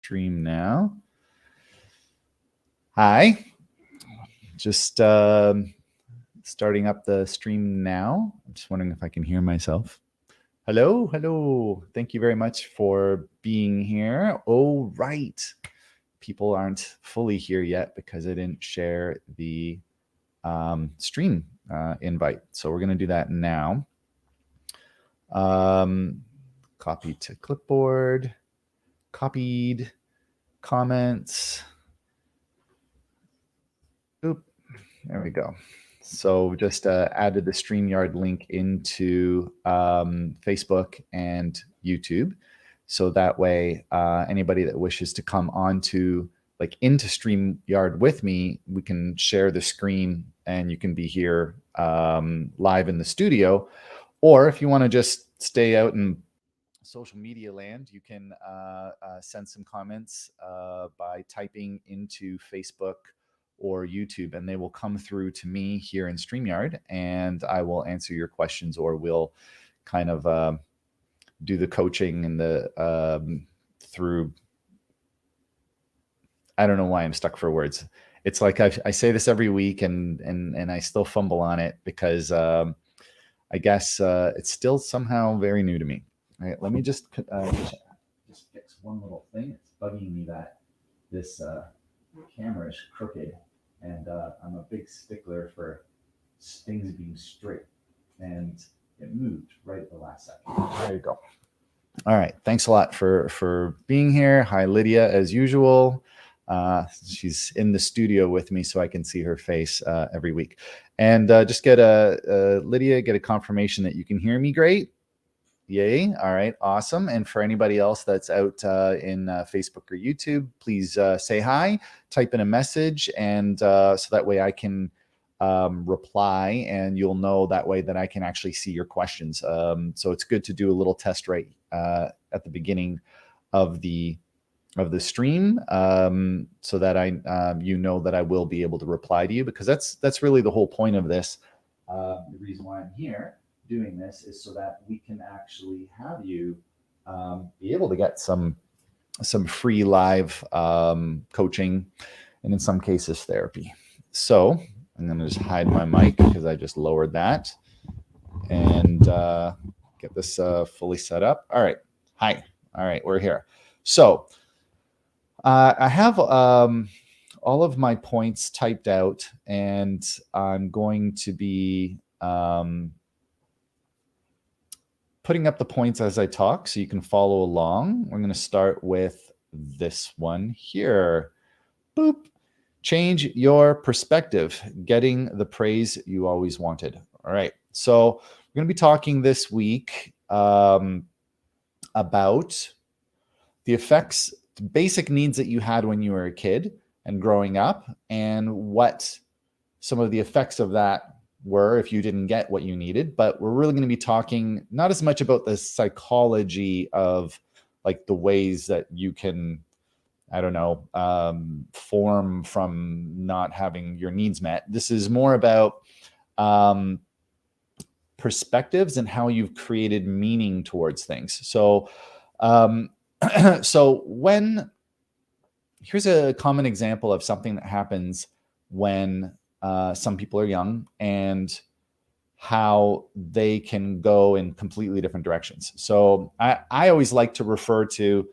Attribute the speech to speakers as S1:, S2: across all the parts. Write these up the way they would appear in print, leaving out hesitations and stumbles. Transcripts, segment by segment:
S1: stream now. Hi, just starting up the stream now. I'm just wondering if I can hear myself. Hello, hello. Thank you very much for being here. Oh, right. People aren't fully here yet because I didn't share the stream invite. So we're going to do that now. Copy to clipboard, copied, comments. Oop, there we go. So just added the StreamYard link into Facebook and YouTube. So that way, anybody that wishes to come onto into StreamYard with me, we can share the screen and you can be here live in the studio. Or if you want to just stay out in social media land, you can send some comments by typing into Facebook or YouTube, and they will come through to me here in StreamYard, and I will answer your questions, or we'll kind of do the coaching and the through. I don't know why I'm stuck for words. It's like I say this every week, and I still fumble on it because I guess it's still somehow very new to me. All right, let me just fix one little thing. It's bugging me that this camera is crooked, and I'm a big stickler for things being straight, and it moved right at the last second. There you go. All right, thanks a lot for being here. Hi, Lydia, as usual. She's in the studio with me, so I can see her face every week. And just get Lydia, get a confirmation that you can hear me great. Yay. All right. Awesome. And for anybody else that's out in Facebook or YouTube, please say hi, type in a message, and so that way I can reply, and you'll know that way that I can actually see your questions. So it's good to do a little test right at the beginning of the stream, so that you know that I will be able to reply to you, because that's really the whole point of this. The reason why I'm here doing this is so that we can actually have you be able to get some free live coaching, and in some cases therapy. So I'm going to just hide my mic because I just lowered that, and get this fully set up. All right. Hi. All right, we're here. So I have all of my points typed out, and I'm going to be putting up the points as I talk so you can follow along. We're going to start with this one here. Boop. Change your perspective, getting the praise you always wanted. All right. So we're going to be talking this week about the effects, basic needs that you had when you were a kid and growing up, and what some of the effects of that were if you didn't get what you needed. But we're really going to be talking not as much about the psychology of the ways that you can, I don't know, form from not having your needs met. This is more about perspectives and how you've created meaning towards things. So here's a common example of something that happens when some people are young, and how they can go in completely different directions. So I always like to refer to,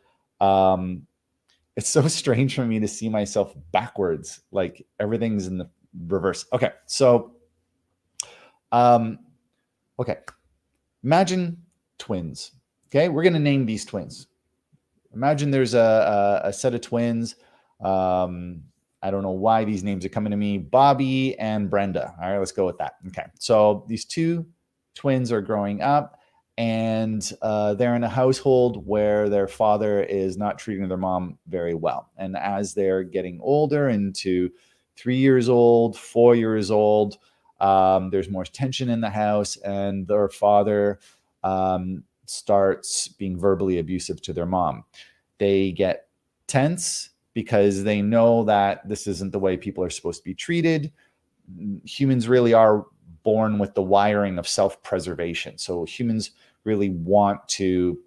S1: it's so strange for me to see myself backwards, like everything's in the reverse. Okay, so okay, imagine twins. Okay, we're gonna name these twins. Imagine there's a set of twins. I don't know why these names are coming to me. Bobby and Brenda. All right, let's go with that. Okay, so these two twins are growing up, and they're in a household where their father is not treating their mom very well. And as they're getting older, into 3 years old, 4 years old, there's more tension in the house, and their father starts being verbally abusive to their mom. They get tense because they know that this isn't the way people are supposed to be treated. Humans really are born with the wiring of self-preservation. So humans really want to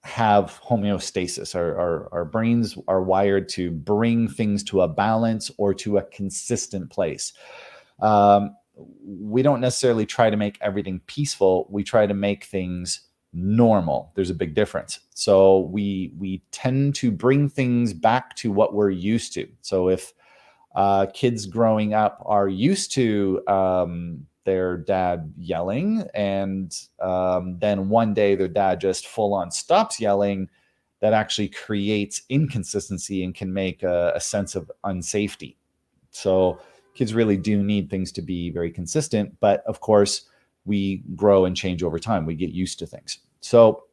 S1: have homeostasis. Our brains are wired to bring things to a balance or to a consistent place. We don't necessarily try to make everything peaceful. We try to make things normal. There's a big difference. So we tend to bring things back to what we're used to. So if kids growing up are used to their dad yelling, and then one day their dad just full on stops yelling, that actually creates inconsistency and can make a sense of unsafety. So kids really do need things to be very consistent, but of course we grow and change over time. We get used to things. So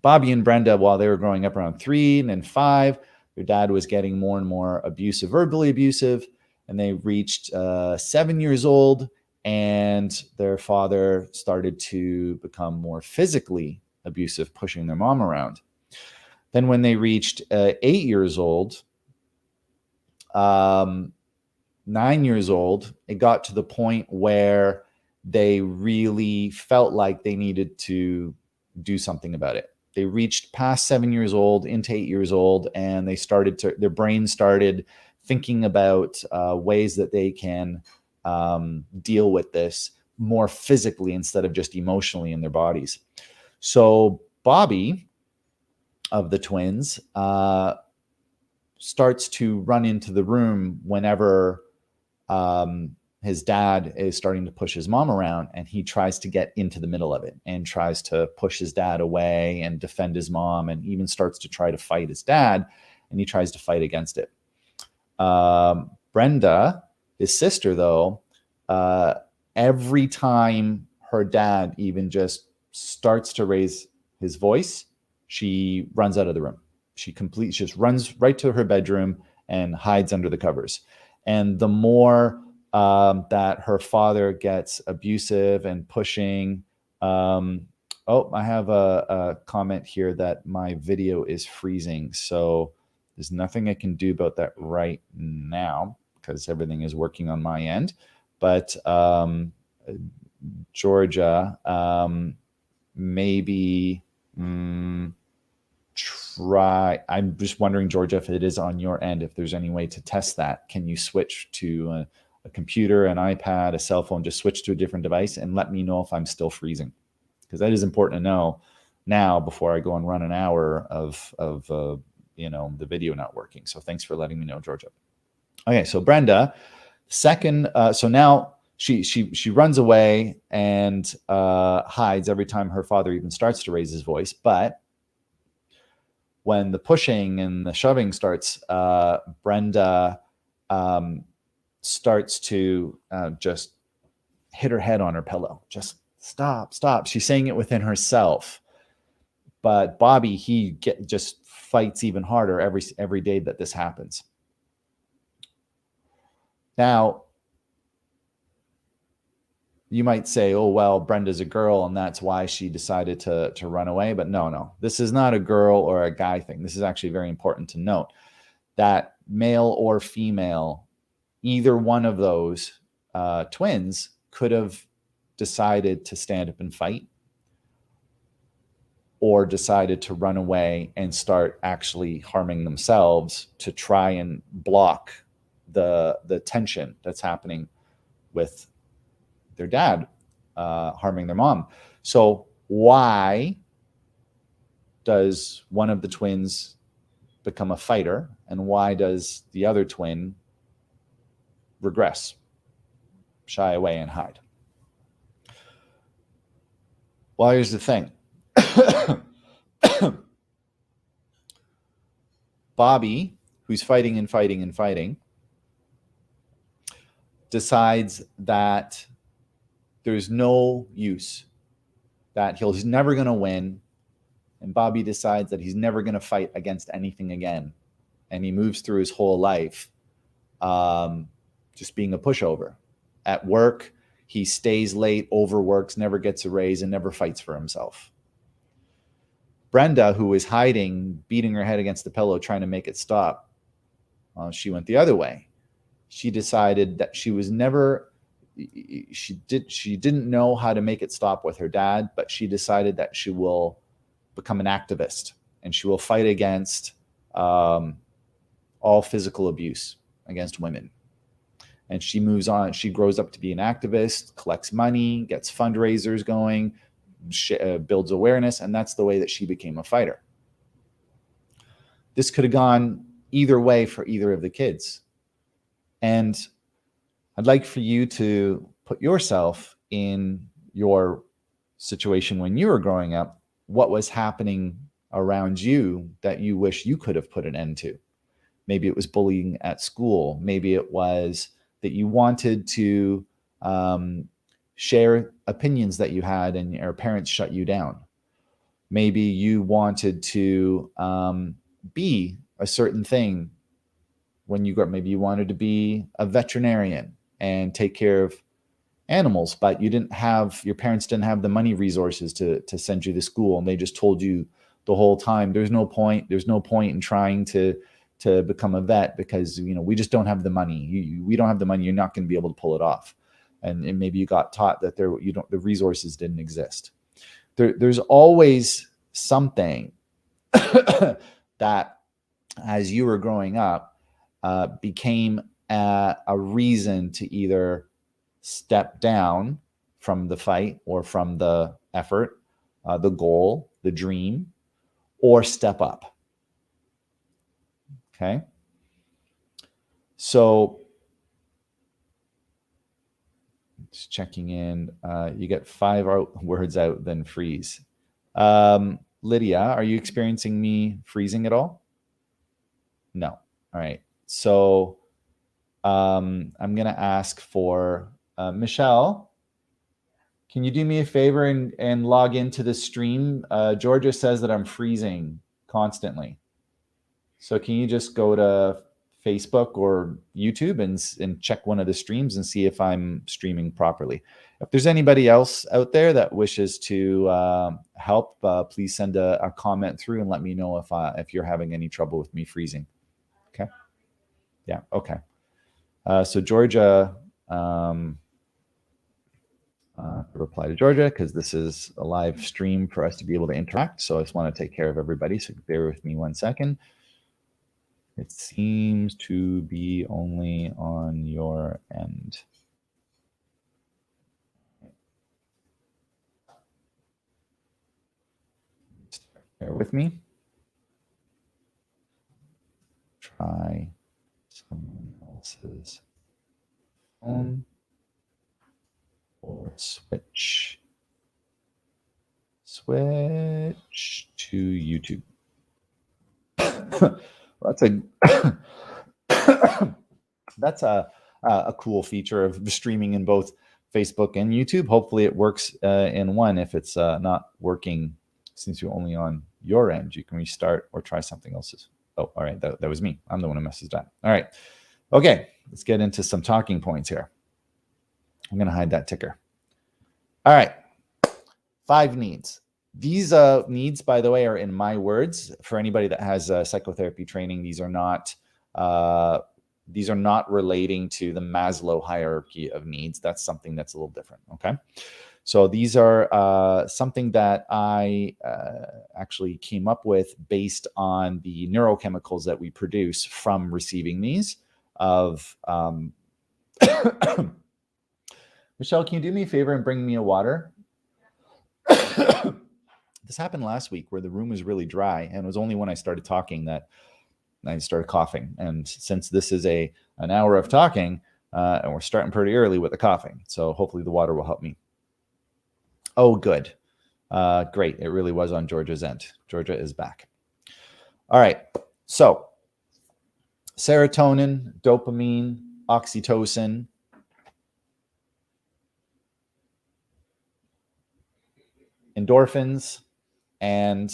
S1: Bobby and Brenda, while they were growing up around 3 and then 5, their dad was getting more and more abusive, verbally abusive, and they reached 7 years old, and their father started to become more physically abusive, pushing their mom around. Then when they reached 8 years old, 9 years old, it got to the point where they really felt like they needed to do something about it. They reached past 7 years old into 8 years old, and their brain started thinking about ways that they can deal with this more physically instead of just emotionally in their bodies. So Bobby, of the twins, starts to run into the room whenever his dad is starting to push his mom around, and he tries to get into the middle of it and tries to push his dad away and defend his mom, and even starts to try to fight his dad, and he tries to fight against it. Brenda, his sister, though, every time her dad even just starts to raise his voice, she runs out of the room. She just runs right to her bedroom and hides under the covers. And the more that her father gets abusive and pushing. I have a comment here that my video is freezing. So there's nothing I can do about that right now because everything is working on my end. But Georgia, maybe try. I'm just wondering, Georgia, if it is on your end, if there's any way to test that. Can you switch to a computer, an iPad, a cell phone, just switch to a different device and let me know if I'm still freezing, because that is important to know now before I go and run an hour of the video not working. So thanks for letting me know, Georgia. Okay, so Brenda, so now she runs away and hides every time her father even starts to raise his voice. But when the pushing and the shoving starts, Brenda starts to just hit her head on her pillow. Just stop. She's saying it within herself. But Bobby, he just fights even harder every day that this happens. Now, you might say, oh, well, Brenda's a girl and that's why she decided to run away. But no, this is not a girl or a guy thing. This is actually very important to note that male or female, either one of those twins could have decided to stand up and fight, or decided to run away and start actually harming themselves to try and block the tension that's happening with their dad harming their mom. So why does one of the twins become a fighter, and why does the other twin regress, shy away, and hide? Well, here's the thing. Bobby, who's fighting and fighting and fighting, decides that there's no use, that he's never going to win. And Bobby decides that he's never going to fight against anything again. And he moves through his whole life just being a pushover. At work, he stays late, overworks, never gets a raise, and never fights for himself. Brenda, who is hiding, beating her head against the pillow, trying to make it stop, she went the other way. She decided that she didn't know how to make it stop with her dad, but she decided that she will become an activist, and she will fight against all physical abuse against women. And she moves on. She grows up to be an activist, collects money, gets fundraisers going, builds awareness, and that's the way that she became a fighter. This could have gone either way for either of the kids. And I'd like for you to put yourself in your situation when you were growing up. What was happening around you that you wish you could have put an end to? Maybe it was bullying at school. Maybe it was that you wanted to share opinions that you had and your parents shut you down. Maybe you wanted to be a certain thing when you grew up. Maybe you wanted to be a veterinarian and take care of animals, but your parents didn't have the money resources to send you to school, and they just told you the whole time, there's no point in trying to become a vet because we just don't have the money. We don't have the money. You're not going to be able to pull it off. And maybe you got taught that the resources didn't exist. There's always something that, as you were growing up, became a reason to either step down from the fight or from the effort, the goal, the dream, or step up. Okay. So just checking in, you get 5 words out, then freeze. Lydia, are you experiencing me freezing at all? No. All right. So I'm going to ask for Michelle. Can you do me a favor and log into the stream? Georgia says that I'm freezing constantly. So can you just go to Facebook or YouTube and check one of the streams and see if I'm streaming properly? If there's anybody else out there that wishes to help, please send a comment through and let me know if you're having any trouble with me freezing. Okay. Yeah. Okay. So Georgia, reply to Georgia because this is a live stream for us to be able to interact. So I just want to take care of everybody. So bear with me 1 second. It seems to be only on your end. Bear with me. Try someone else's phone or switch to YouTube. That's a cool feature of streaming in both Facebook and YouTube. Hopefully it works in one. If it's not working, since you're only on your end, you can restart or try something else's. Oh, all right. That was me. I'm the one who messes that. All right. Okay. Let's get into some talking points here. I'm going to hide that ticker. All right. 5 needs. These needs, by the way, are in my words. For anybody that has psychotherapy training, these are not relating to the Maslow hierarchy of needs. That's something that's a little different. Okay. So these are something that I actually came up with based on the neurochemicals that we produce from receiving these. Michelle, can you do me a favor and bring me a water? This happened last week where the room was really dry, and it was only when I started talking that I started coughing. And since this is an hour of talking, and we're starting pretty early with the coughing, so hopefully the water will help me. Oh, good. Great. It really was on Georgia's end. Georgia is back. All right. So serotonin, dopamine, oxytocin, endorphins, and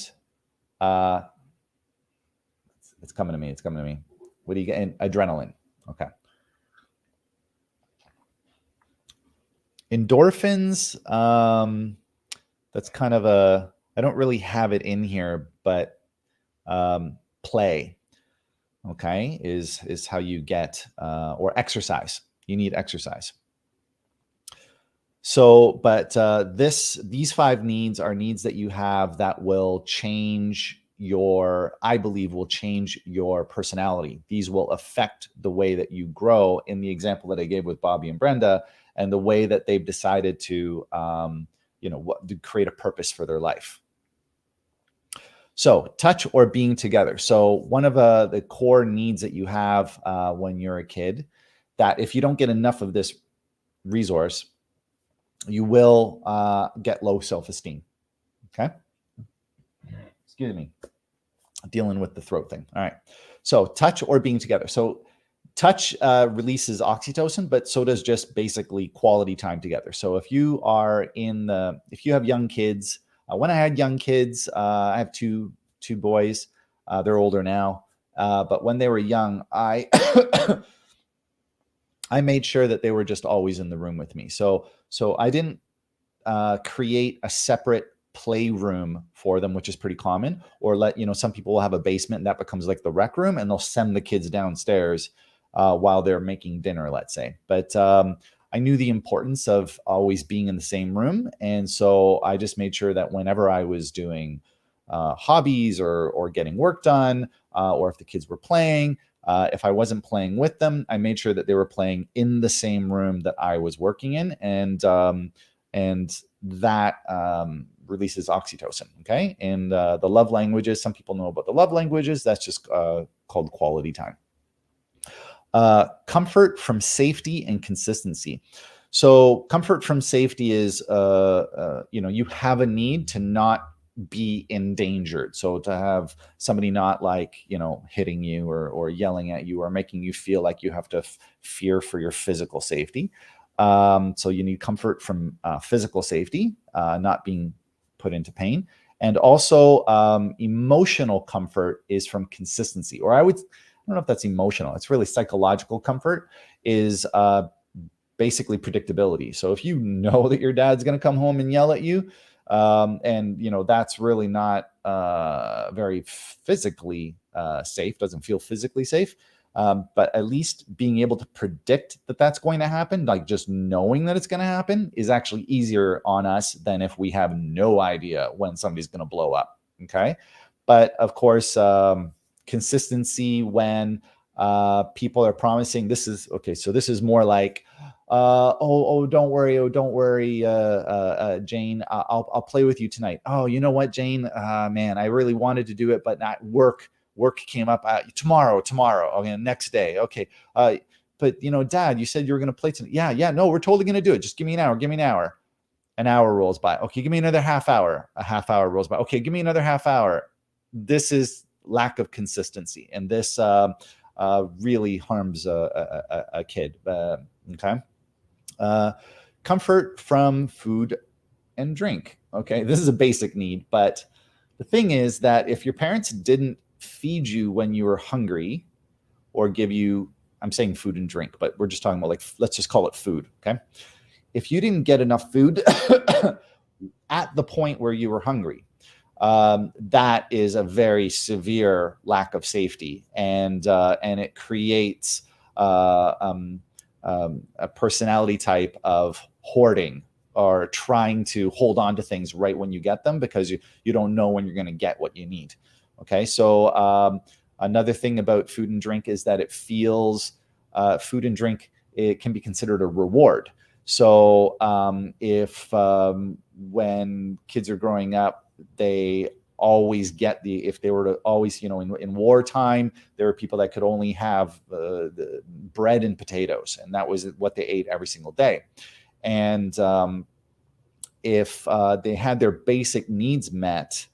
S1: it's coming to me. It's coming to me. What do you get? Adrenaline. Okay. Endorphins, that's kind of I don't really have it in here, but play, okay, is how you get, or exercise. You need exercise. So, but these 5 needs are needs that you have that will change I believe, will change your personality. These will affect the way that you grow in the example that I gave with Bobby and Brenda, and the way that they've decided to, to create a purpose for their life. So touch or being together. So one of the core needs that you have when you're a kid, that if you don't get enough of this resource, you will get low self-esteem. Okay. Excuse me. Dealing with the throat thing. All right. So touch or being together. So touch releases oxytocin, but so does just basically quality time together. So if you have young kids, when I had young kids, I have two boys. They're older now, but when they were young, I I made sure that they were just always in the room with me. So I didn't create a separate playroom for them, which is pretty common, or some people will have a basement and that becomes like the rec room, and they'll send the kids downstairs while they're making dinner, let's say. But I knew the importance of always being in the same room. And so I just made sure that whenever I was doing hobbies or getting work done, or if the kids were playing, if I wasn't playing with them, I made sure that they were playing in the same room that I was working in. And that releases oxytocin. Okay. And the love languages, some people know about the love languages. That's just called quality time. Comfort from safety and consistency. So comfort from safety is, you have a need to not be endangered. So to have somebody not hitting you or yelling at you or making you feel like you have to fear for your physical safety. So you need comfort from physical safety, not being put into pain. And also emotional comfort is from consistency, or I don't know if that's emotional. It's really psychological comfort is basically predictability. So if you know that your dad's going to come home and yell at you, and that's really not very physically safe, doesn't feel physically safe. But at least being able to predict that that's going to happen, like just knowing that it's going to happen, is actually easier on us than if we have no idea when somebody's going to blow up. Okay. But of course, consistency when people are promising this is okay. So this is more like, don't worry, Jane, I'll play with you tonight. Oh, you know what, Jane? Man, I really wanted to do it, but not work came up. Tomorrow. Okay, next day. Okay. But Dad, you said you were going to play tonight. Yeah. No, we're totally going to do it. Just give me an hour. An hour rolls by. Okay, give me another half hour. A half hour rolls by. Okay, give me another half hour. This is lack of consistency, and this really harms a kid. Okay. Comfort from food and drink. Okay, this is a basic need, but the thing is that if your parents didn't feed you when you were hungry, or give you, I'm saying food and drink, but we're just talking about let's just call it food. Okay. If you didn't get enough food at the point where you were hungry, that is a very severe lack of safety, and it creates a personality type of hoarding, or trying to hold on to things right when you get them, because you don't know when you're going to get what you need. Okay, so another thing about food and drink is that it feels food and drink, it can be considered a reward. So if when kids are growing up, they always get if they were to always, in wartime, there were people that could only have the bread and potatoes, and that was what they ate every single day. And if they had their basic needs met,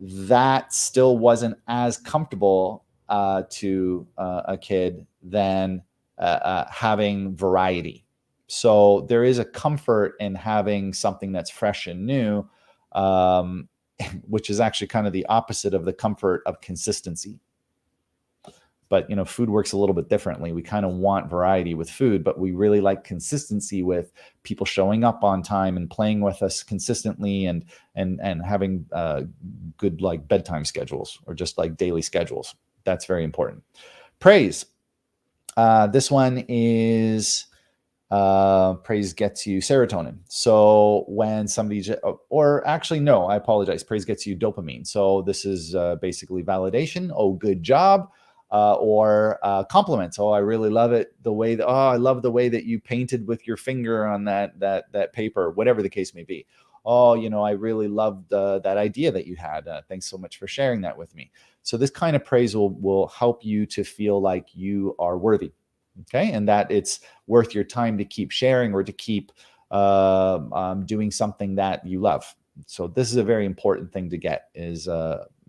S1: that still wasn't as comfortable to a kid than having variety. So there is a comfort in having something that's fresh and new, which is actually kind of the opposite of the comfort of consistency. But food works a little bit differently. We kind of want variety with food, but we really like consistency with people showing up on time and playing with us consistently, and having good bedtime schedules, or just daily schedules. That's very important. Praise. This one is Praise gets you serotonin. So when somebody, or actually, no, I apologize. Praise gets you dopamine. So this is basically validation. Oh, good job. Or compliments. Oh, I really love it. The way that, oh, I love the way that you painted with your finger on that paper, whatever the case may be. Oh, I really loved that idea that you had. Thanks so much for sharing that with me. So this kind of praise will help you to feel like you are worthy. Okay. And that it's worth your time to keep sharing or to keep doing something that you love. So this is a very important thing to get is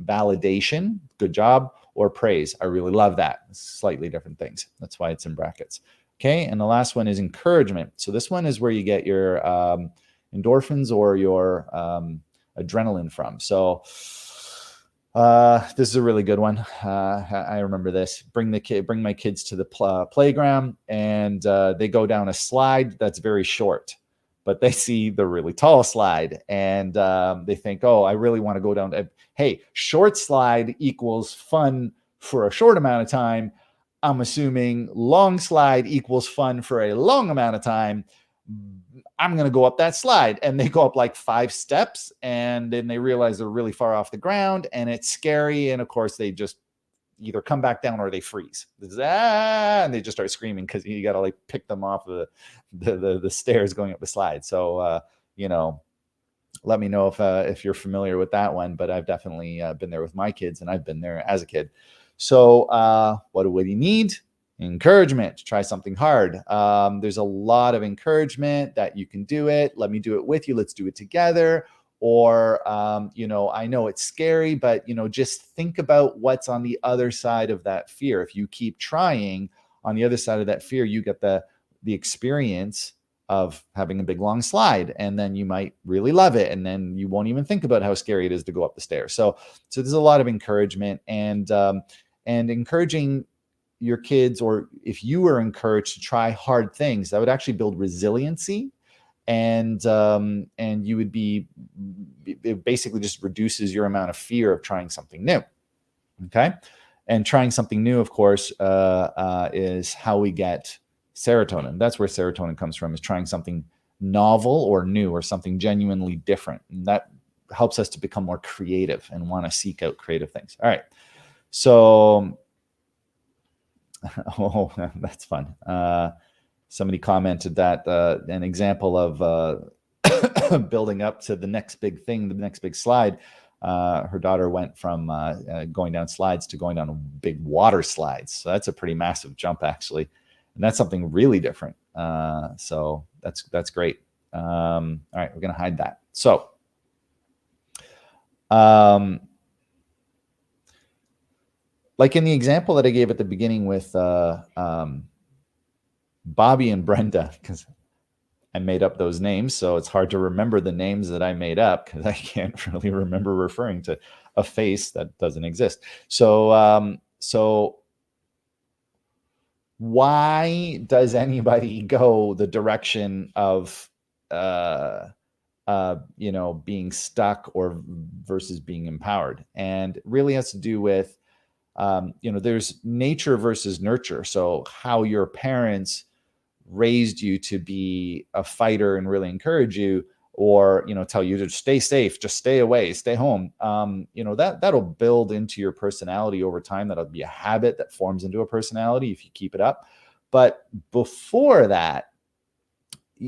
S1: validation, good job, or praise. I really love that. Slightly different things. That's why it's in brackets. Okay. And the last one is encouragement. So this one is where you get your endorphins or your adrenaline from. So this is a really good one. I remember this. Bring my kids to the playground, and they go down a slide that's very short, but they see the really tall slide, and they think, "Oh, I really want to go down." Hey, short slide equals fun for a short amount of time. I'm assuming long slide equals fun for a long amount of time. I'm going to go up that slide. And they go up like 5 steps, and then they realize they're really far off the ground and it's scary. And of course, they just either come back down or they freeze. And they just start screaming because you got to like pick them off the stairs going up the slide. So, let me know if you're familiar with that one, but I've definitely been there with my kids, and I've been there as a kid. So what do we need? Encouragement to try something hard. There's a lot of encouragement that you can do it. Let me do it with you. Let's do it together. Or, I know it's scary, but, just think about what's on the other side of that fear. If you keep trying, on the other side of that fear, you get the experience of having a big long slide, and then you might really love it, and then you won't even think about how scary it is to go up the stairs. So there's a lot of encouragement, and encouraging your kids, or if you were encouraged to try hard things, that would actually build resiliency, and you would be, it basically just reduces your amount of fear of trying something new. Okay. And trying something new, of course, is how we get serotonin. That's where serotonin comes from, is trying something novel or new or something genuinely different. And that helps us to become more creative and want to seek out creative things. All right. So, oh, that's fun. Somebody commented that an example of building up to the next big thing, the next big slide. Her daughter went from going down slides to going down big water slides. So that's a pretty massive jump, actually. And that's something really different. So that's great. All right, we're going to hide that. So, like in the example that I gave at the beginning with Bobby and Brenda, because I made up those names, so it's hard to remember the names that I made up because I can't really remember referring to a face that doesn't exist. So, why does anybody go the direction of, being stuck or versus being empowered? And it really has to do with, there's nature versus nurture. So how your parents raised you to be a fighter and really encourage you, or tell you to stay safe, just stay away, stay home, that'll build into your personality over time. That'll be a habit that forms into a personality if you keep it up. But before that,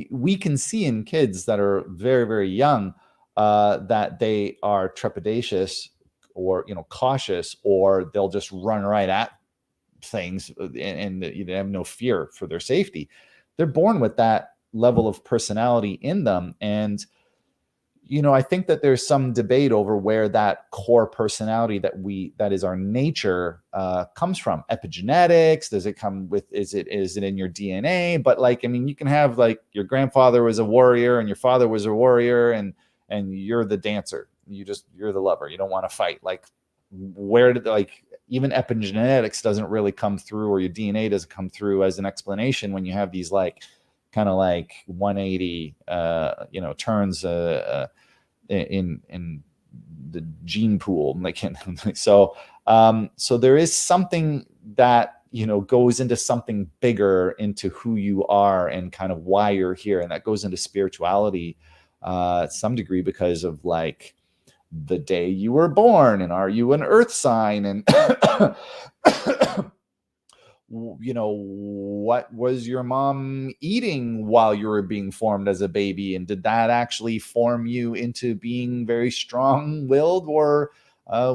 S1: we can see in kids that are very, very young that they are trepidatious or cautious, or they'll just run right at things and they have no fear for their safety. They're born with that level of personality in them. And I think that there's some debate over where that core personality that is our nature comes from. Epigenetics, does it come with, is it in your DNA? But you can have your grandfather was a warrior and your father was a warrior, and you're the dancer, you're the lover, you don't want to fight. Where did even epigenetics doesn't really come through, or your DNA doesn't come through as an explanation when you have these kind of 180 turns in the gene pool. So there is something that goes into something bigger, into who you are and kind of why you're here. And that goes into spirituality some degree, because of like the day you were born, and are you an earth sign, and what was your mom eating while you were being formed as a baby, and did that actually form you into being very strong-willed or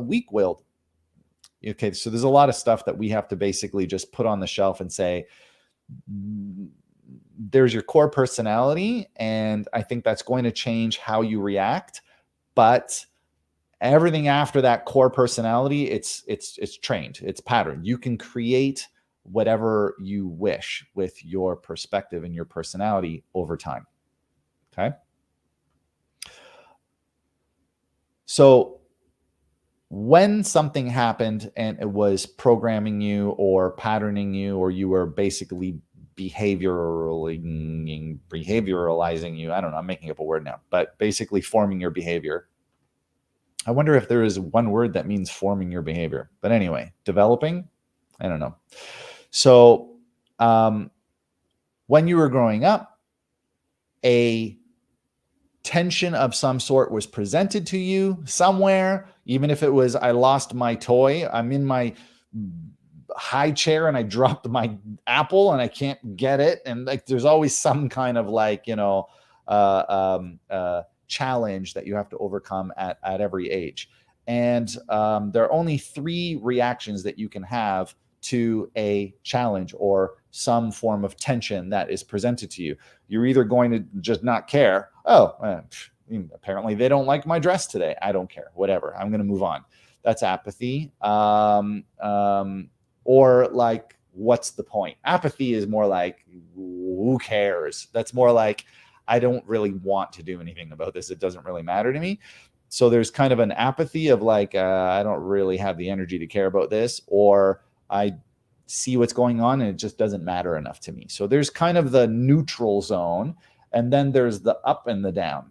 S1: weak-willed? Okay, so there's a lot of stuff that we have to basically just put on the shelf and say, there's your core personality, and I think that's going to change how you react. But everything after that core personality, it's trained, it's patterned. You can create whatever you wish with your perspective and your personality over time. Okay. So when something happened and it was programming you or patterning you, or you were basically behavioralizing you, I don't know, I'm making up a word now, but basically forming your behavior. I wonder if there is one word that means forming your behavior. But anyway, developing, I don't know. So when you were growing up, a tension of some sort was presented to you somewhere, even if it was, I lost my toy, I'm in my high chair and I dropped my apple and I can't get it. And like, there's always some kind of like, challenge that you have to overcome at every age. And there are only 3 reactions that you can have to a challenge or some form of tension that is presented to you. You're either going to just not care. Apparently they don't like my dress today. I don't care, whatever. I'm going to move on. That's apathy. Or like, what's the point? Apathy is more like, who cares? That's more like, I don't really want to do anything about this. It doesn't really matter to me. So there's kind of an apathy of like, I don't really have the energy to care about this, or I see what's going on and it just doesn't matter enough to me. So there's kind of the neutral zone, and then there's the up and the down.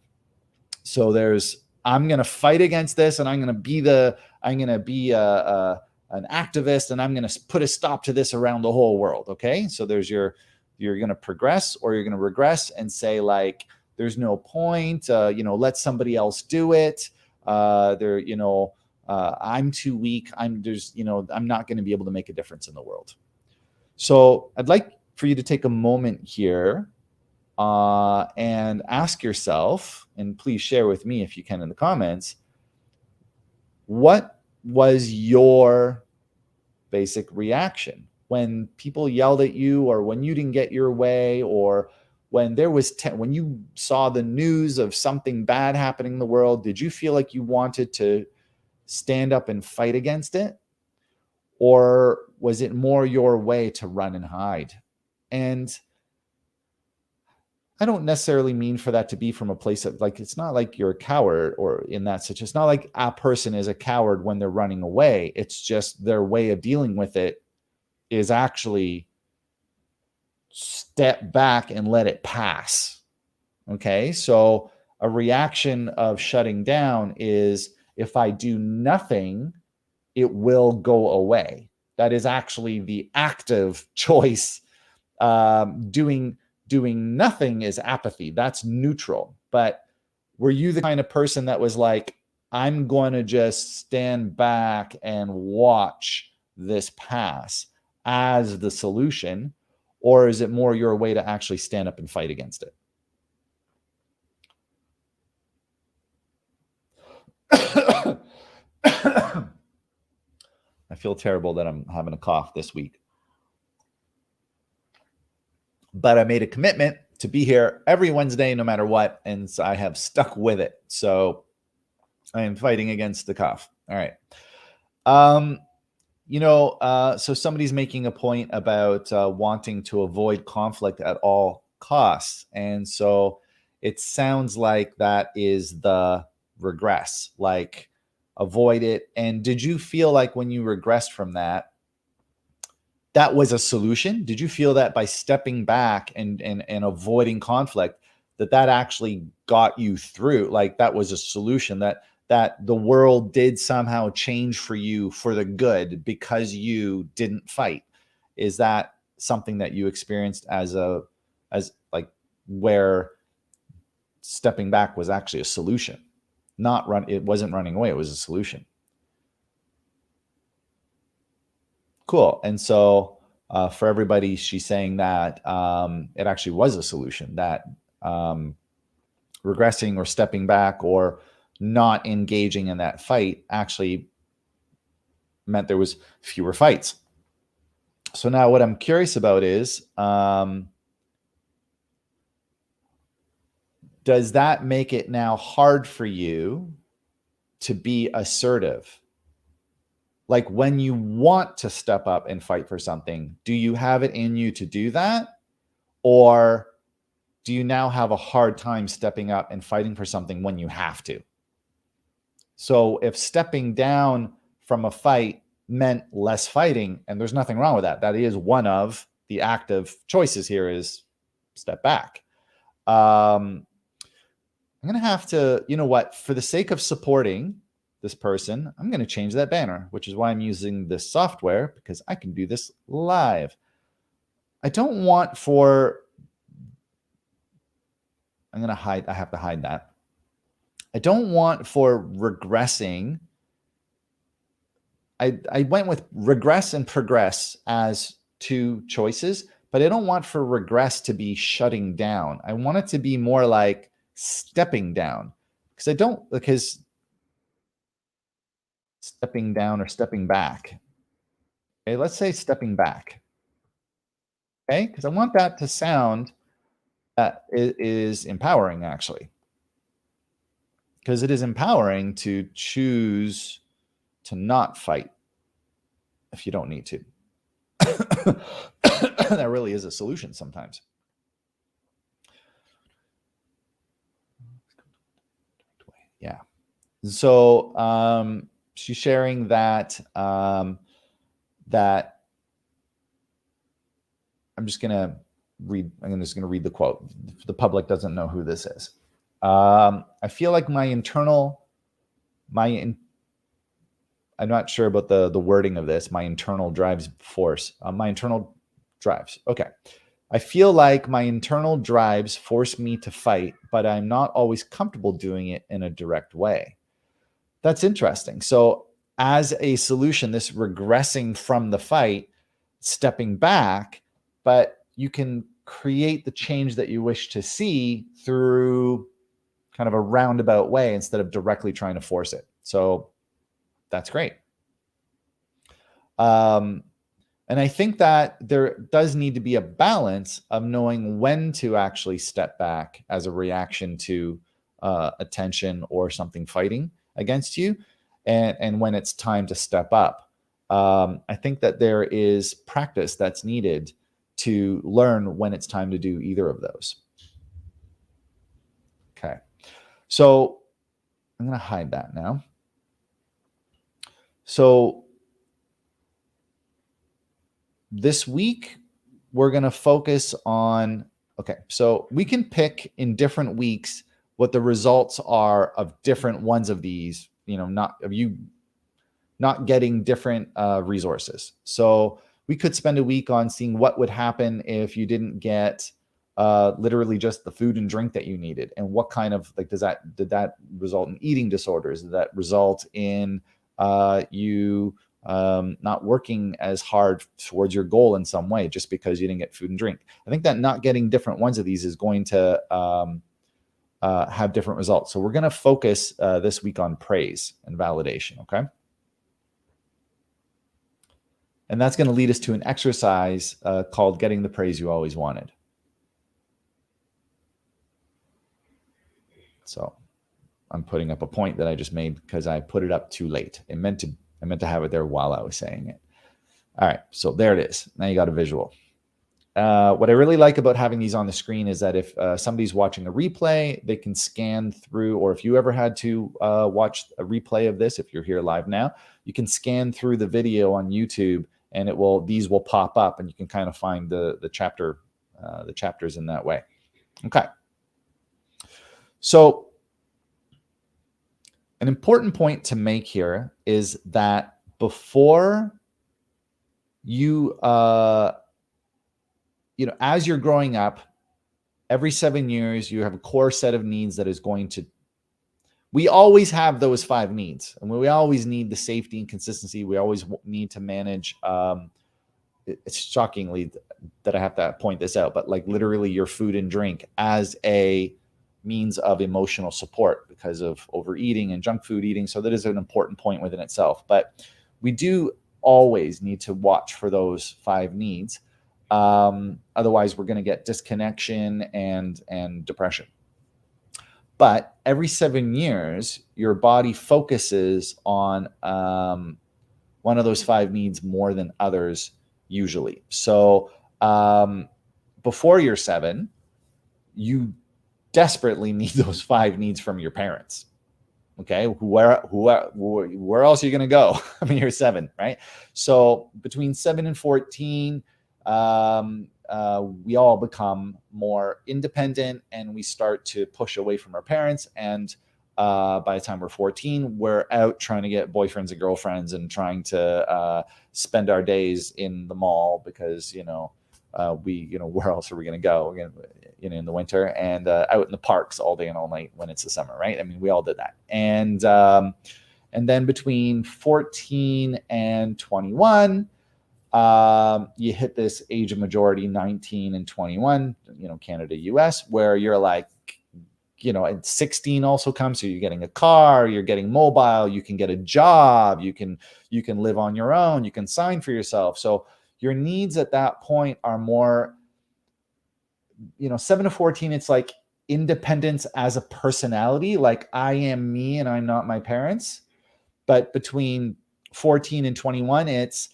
S1: So there's, I'm going to fight against this, and I'm going to be an activist, and I'm going to put a stop to this around the whole world. Okay. So there's you're going to progress or you're going to regress and say like, there's no point, let somebody else do it. I'm too weak. I'm not going to be able to make a difference in the world. So I'd like for you to take a moment here and ask yourself, and please share with me if you can in the comments, what was your basic reaction when people yelled at you, or when you didn't get your way, or when there was when you saw the news of something bad happening in the world? Did you feel like you wanted to stand up and fight against it? Or was it more your way to run and hide? And I don't necessarily mean for that to be from a place of like, it's not like you're a coward or in that situation. It's not like a person is a coward when they're running away. It's just their way of dealing with it is actually step back and let it pass. Okay. So a reaction of shutting down is, if I do nothing, it will go away. That is actually the active choice. Doing nothing is apathy. That's neutral. But were you the kind of person that was like, I'm going to just stand back and watch this pass as the solution? Or is it more your way to actually stand up and fight against it? I feel terrible that I'm having a cough this week. But I made a commitment to be here every Wednesday, no matter what. And so I have stuck with it. So I am fighting against the cough. All right. So somebody's making a point about wanting to avoid conflict at all costs. And so it sounds like that is the regress, like avoid it. And did you feel like when you regressed from that, that was a solution? Did you feel that by stepping back and avoiding conflict, that actually got you through? Like that was a solution, that the world did somehow change for you for the good because you didn't fight? Is that something that you experienced as like where stepping back was actually a solution? It wasn't running away, it was a solution. Cool. And so for everybody, she's saying that it actually was a solution, that regressing or stepping back or not engaging in that fight actually meant there was fewer fights. So now what I'm curious about is, does that make it now hard for you to be assertive? Like when you want to step up and fight for something, do you have it in you to do that? Or do you now have a hard time stepping up and fighting for something when you have to? So if stepping down from a fight meant less fighting, and there's nothing wrong with that. That is one of the active choices here, is step back. I'm going to have to, you know what, for the sake of supporting this person, I'm going to change that banner, which is why I'm using this software, because I can do this live. I don't want for, I'm going to hide, I have to hide that. I don't want for regressing. I went with regress and progress as two choices, but I don't want for regress to be shutting down. I want it to be more like stepping down, because stepping down or stepping back. Okay, let's say stepping back. Okay, because I want that to sound that it is empowering, actually. Because it is empowering to choose to not fight if you don't need to. That really is a solution sometimes. Yeah. So she's sharing that that I'm just going to read the quote. The public doesn't know who this is. I feel like I'm not sure about the wording of this. My internal drives force. My internal drives. Okay. I feel like my internal drives force me to fight, but I'm not always comfortable doing it in a direct way. That's interesting. So as a solution, this regressing from the fight, stepping back, but you can create the change that you wish to see through kind of a roundabout way instead of directly trying to force it. So that's great. And I think that there does need to be a balance of knowing when to actually step back as a reaction to attention or something fighting against you, and when it's time to step up. I think that there is practice that's needed to learn when it's time to do either of those. Okay. So I'm going to hide that now. So this week, we're going to focus on, okay, so we can pick in different weeks what the results are of different ones of these, not getting different resources. So we could spend a week on seeing what would happen if you didn't get literally just the food and drink that you needed, and what kind of, like, did that result in eating disorders? Did that result in you not working as hard towards your goal in some way just because you didn't get food and drink? I think that not getting different ones of these is going to have different results. So we're going to focus this week on praise and validation. Okay. And that's going to lead us to an exercise called Getting the Praise You Always Wanted. So I'm putting up a point that I just made because I put it up too late. I meant to have it there while I was saying it. All right, so there it is. Now you got a visual. What I really like about having these on the screen is that if somebody's watching a replay, they can scan through, or if you ever had to watch a replay of this, if you're here live now, you can scan through the video on YouTube, and these will pop up, and you can kind of find the chapters in that way. Okay. So an important point to make here is that before you, as you're growing up, every 7 years, you have a core set of needs that is going to, we always have those 5 needs. And we always need the safety and consistency. We always need to manage, it's shockingly that I have to point this out, but like literally your food and drink as a means of emotional support because of overeating and junk food eating. So that is an important point within itself. But we do always need to watch for those 5 needs. Otherwise, we're going to get disconnection and depression. But every 7 years, your body focuses on one of those 5 needs more than others usually. So before you're 7, you desperately need those 5 needs from your parents. Okay, where else are you going to go? I mean, you're 7, right? So between 7 and 14, we all become more independent and we start to push away from our parents. And by the time we're 14, we're out trying to get boyfriends and girlfriends and trying to spend our days in the mall because, where else are we going to go? We're going to, in the winter and out in the parks all day and all night when it's the summer, right? I mean, we all did that. And then between 14 and 21, you hit this age of majority, 19 and 21, Canada, US, where you're like, and 16 also comes. So you're getting a car, you're getting mobile, you can get a job, you can live on your own, you can sign for yourself. So your needs at that point are more, 7 to 14, it's like independence as a personality, like I am me and I'm not my parents. But between 14 and 21, it's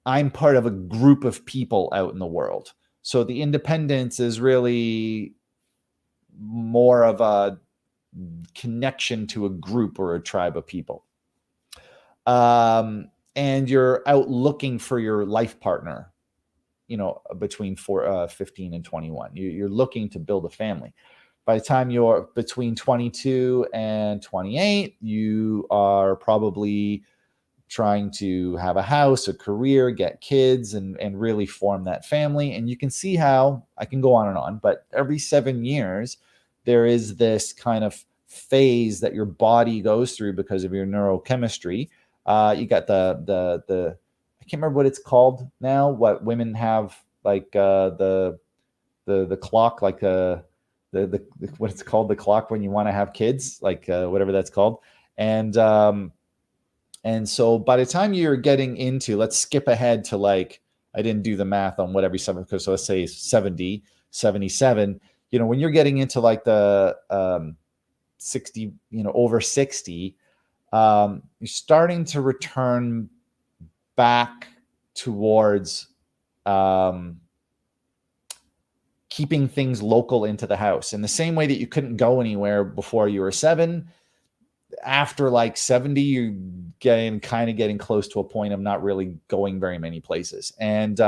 S1: I'm part of a group of people out in the world. So the independence is really more of a connection to a group or a tribe of people. And you're out looking for your life partner, between 15 and 21. You're looking to build a family. By the time you're between 22 and 28, you are probably trying to have a house, a career, get kids, and really form that family. And you can see how, I can go on and on, but every 7 years, there is this kind of phase that your body goes through because of your neurochemistry. You got the I can't remember what it's called now, what women have, like the clock, like the what it's called, the clock when you want to have kids, like whatever that's called. And so by the time you're getting into, let's skip ahead to like, I didn't do the math on what every 7, because so let's say 70, 77, when you're getting into like the 60, over 60, you're starting to return back towards keeping things local into the house. In the same way that you couldn't go anywhere before you were 7, after like 70, you're getting close to a point of not really going very many places. And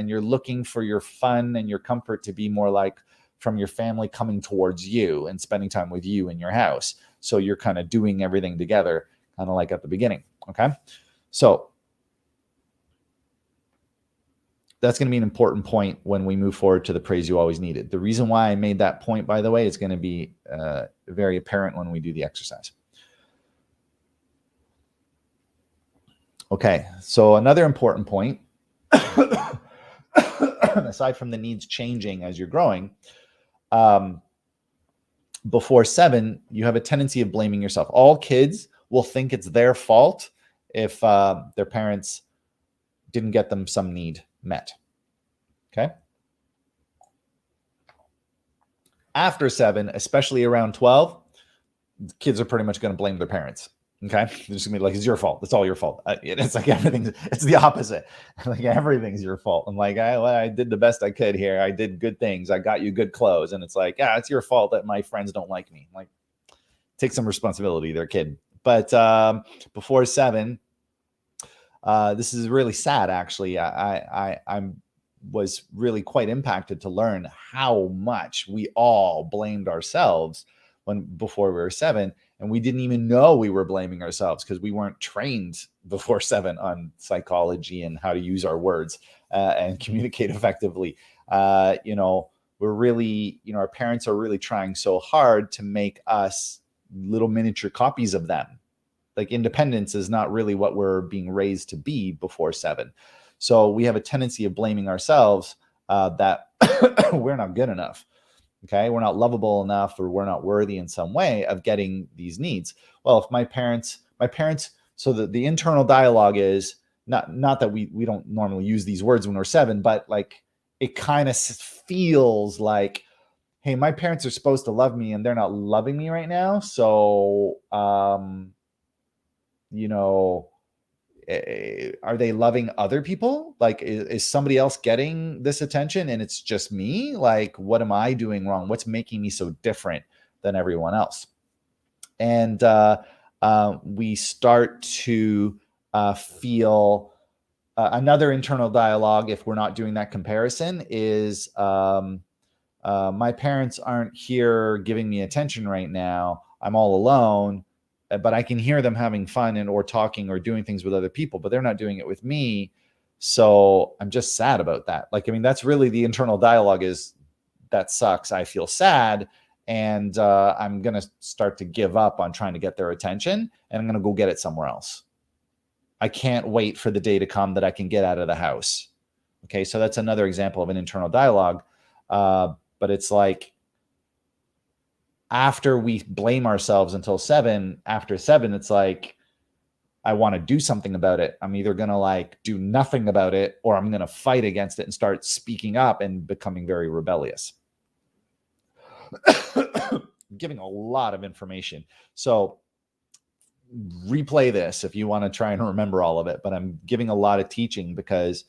S1: you're looking for your fun and your comfort to be more like from your family coming towards you and spending time with you in your house. So you're kind of doing everything together, kind of like at the beginning. Okay. So that's going to be an important point when we move forward to the praise you always needed. The reason why I made that point, by the way, is going to be very apparent when we do the exercise. Okay, so another important point, aside from the needs changing as you're growing, before 7, you have a tendency of blaming yourself. All kids will think it's their fault if their parents didn't get them some need met. Okay. After 7, especially around 12, kids are pretty much going to blame their parents. Okay. They're just gonna be like, it's your fault. It's all your fault. It's like it's the opposite. Like everything's your fault. I'm like, I did the best I could here. I did good things. I got you good clothes. And it's like, yeah, it's your fault that my friends don't like me. I'm like, take some responsibility. They're a kid. But before 7, this is really sad, actually. I'm was really quite impacted to learn how much we all blamed ourselves before we were 7. And we didn't even know we were blaming ourselves because we weren't trained before 7 on psychology and how to use our words and communicate effectively. We're really, our parents are really trying so hard to make us little miniature copies of them. Like independence is not really what we're being raised to be before 7. So we have a tendency of blaming ourselves that we're not good enough. Okay, we're not lovable enough, or we're not worthy in some way of getting these needs. Well, if my parents, so the internal dialogue is not that we don't normally use these words when we're 7, but like it kind of feels like, hey, my parents are supposed to love me and they're not loving me right now. So, are they loving other people? Like, is somebody else getting this attention and it's just me? Like, what am I doing wrong? What's making me so different than everyone else? And we start to feel another internal dialogue, if we're not doing that comparison, is my parents aren't here giving me attention right now. I'm all alone, but I can hear them having fun or talking or doing things with other people, but they're not doing it with me. So I'm just sad about that. Like, I mean, that's really the internal dialogue is that sucks. I feel sad. And I'm going to start to give up on trying to get their attention, and I'm going to go get it somewhere else. I can't wait for the day to come that I can get out of the house. Okay. So that's another example of an internal dialogue. But it's like, after we blame ourselves until 7, after 7, it's like, I want to do something about it. I'm either going to like do nothing about it, or I'm going to fight against it and start speaking up and becoming very rebellious. Giving a lot of information. So replay this if you want to try and remember all of it, but I'm giving a lot of teaching because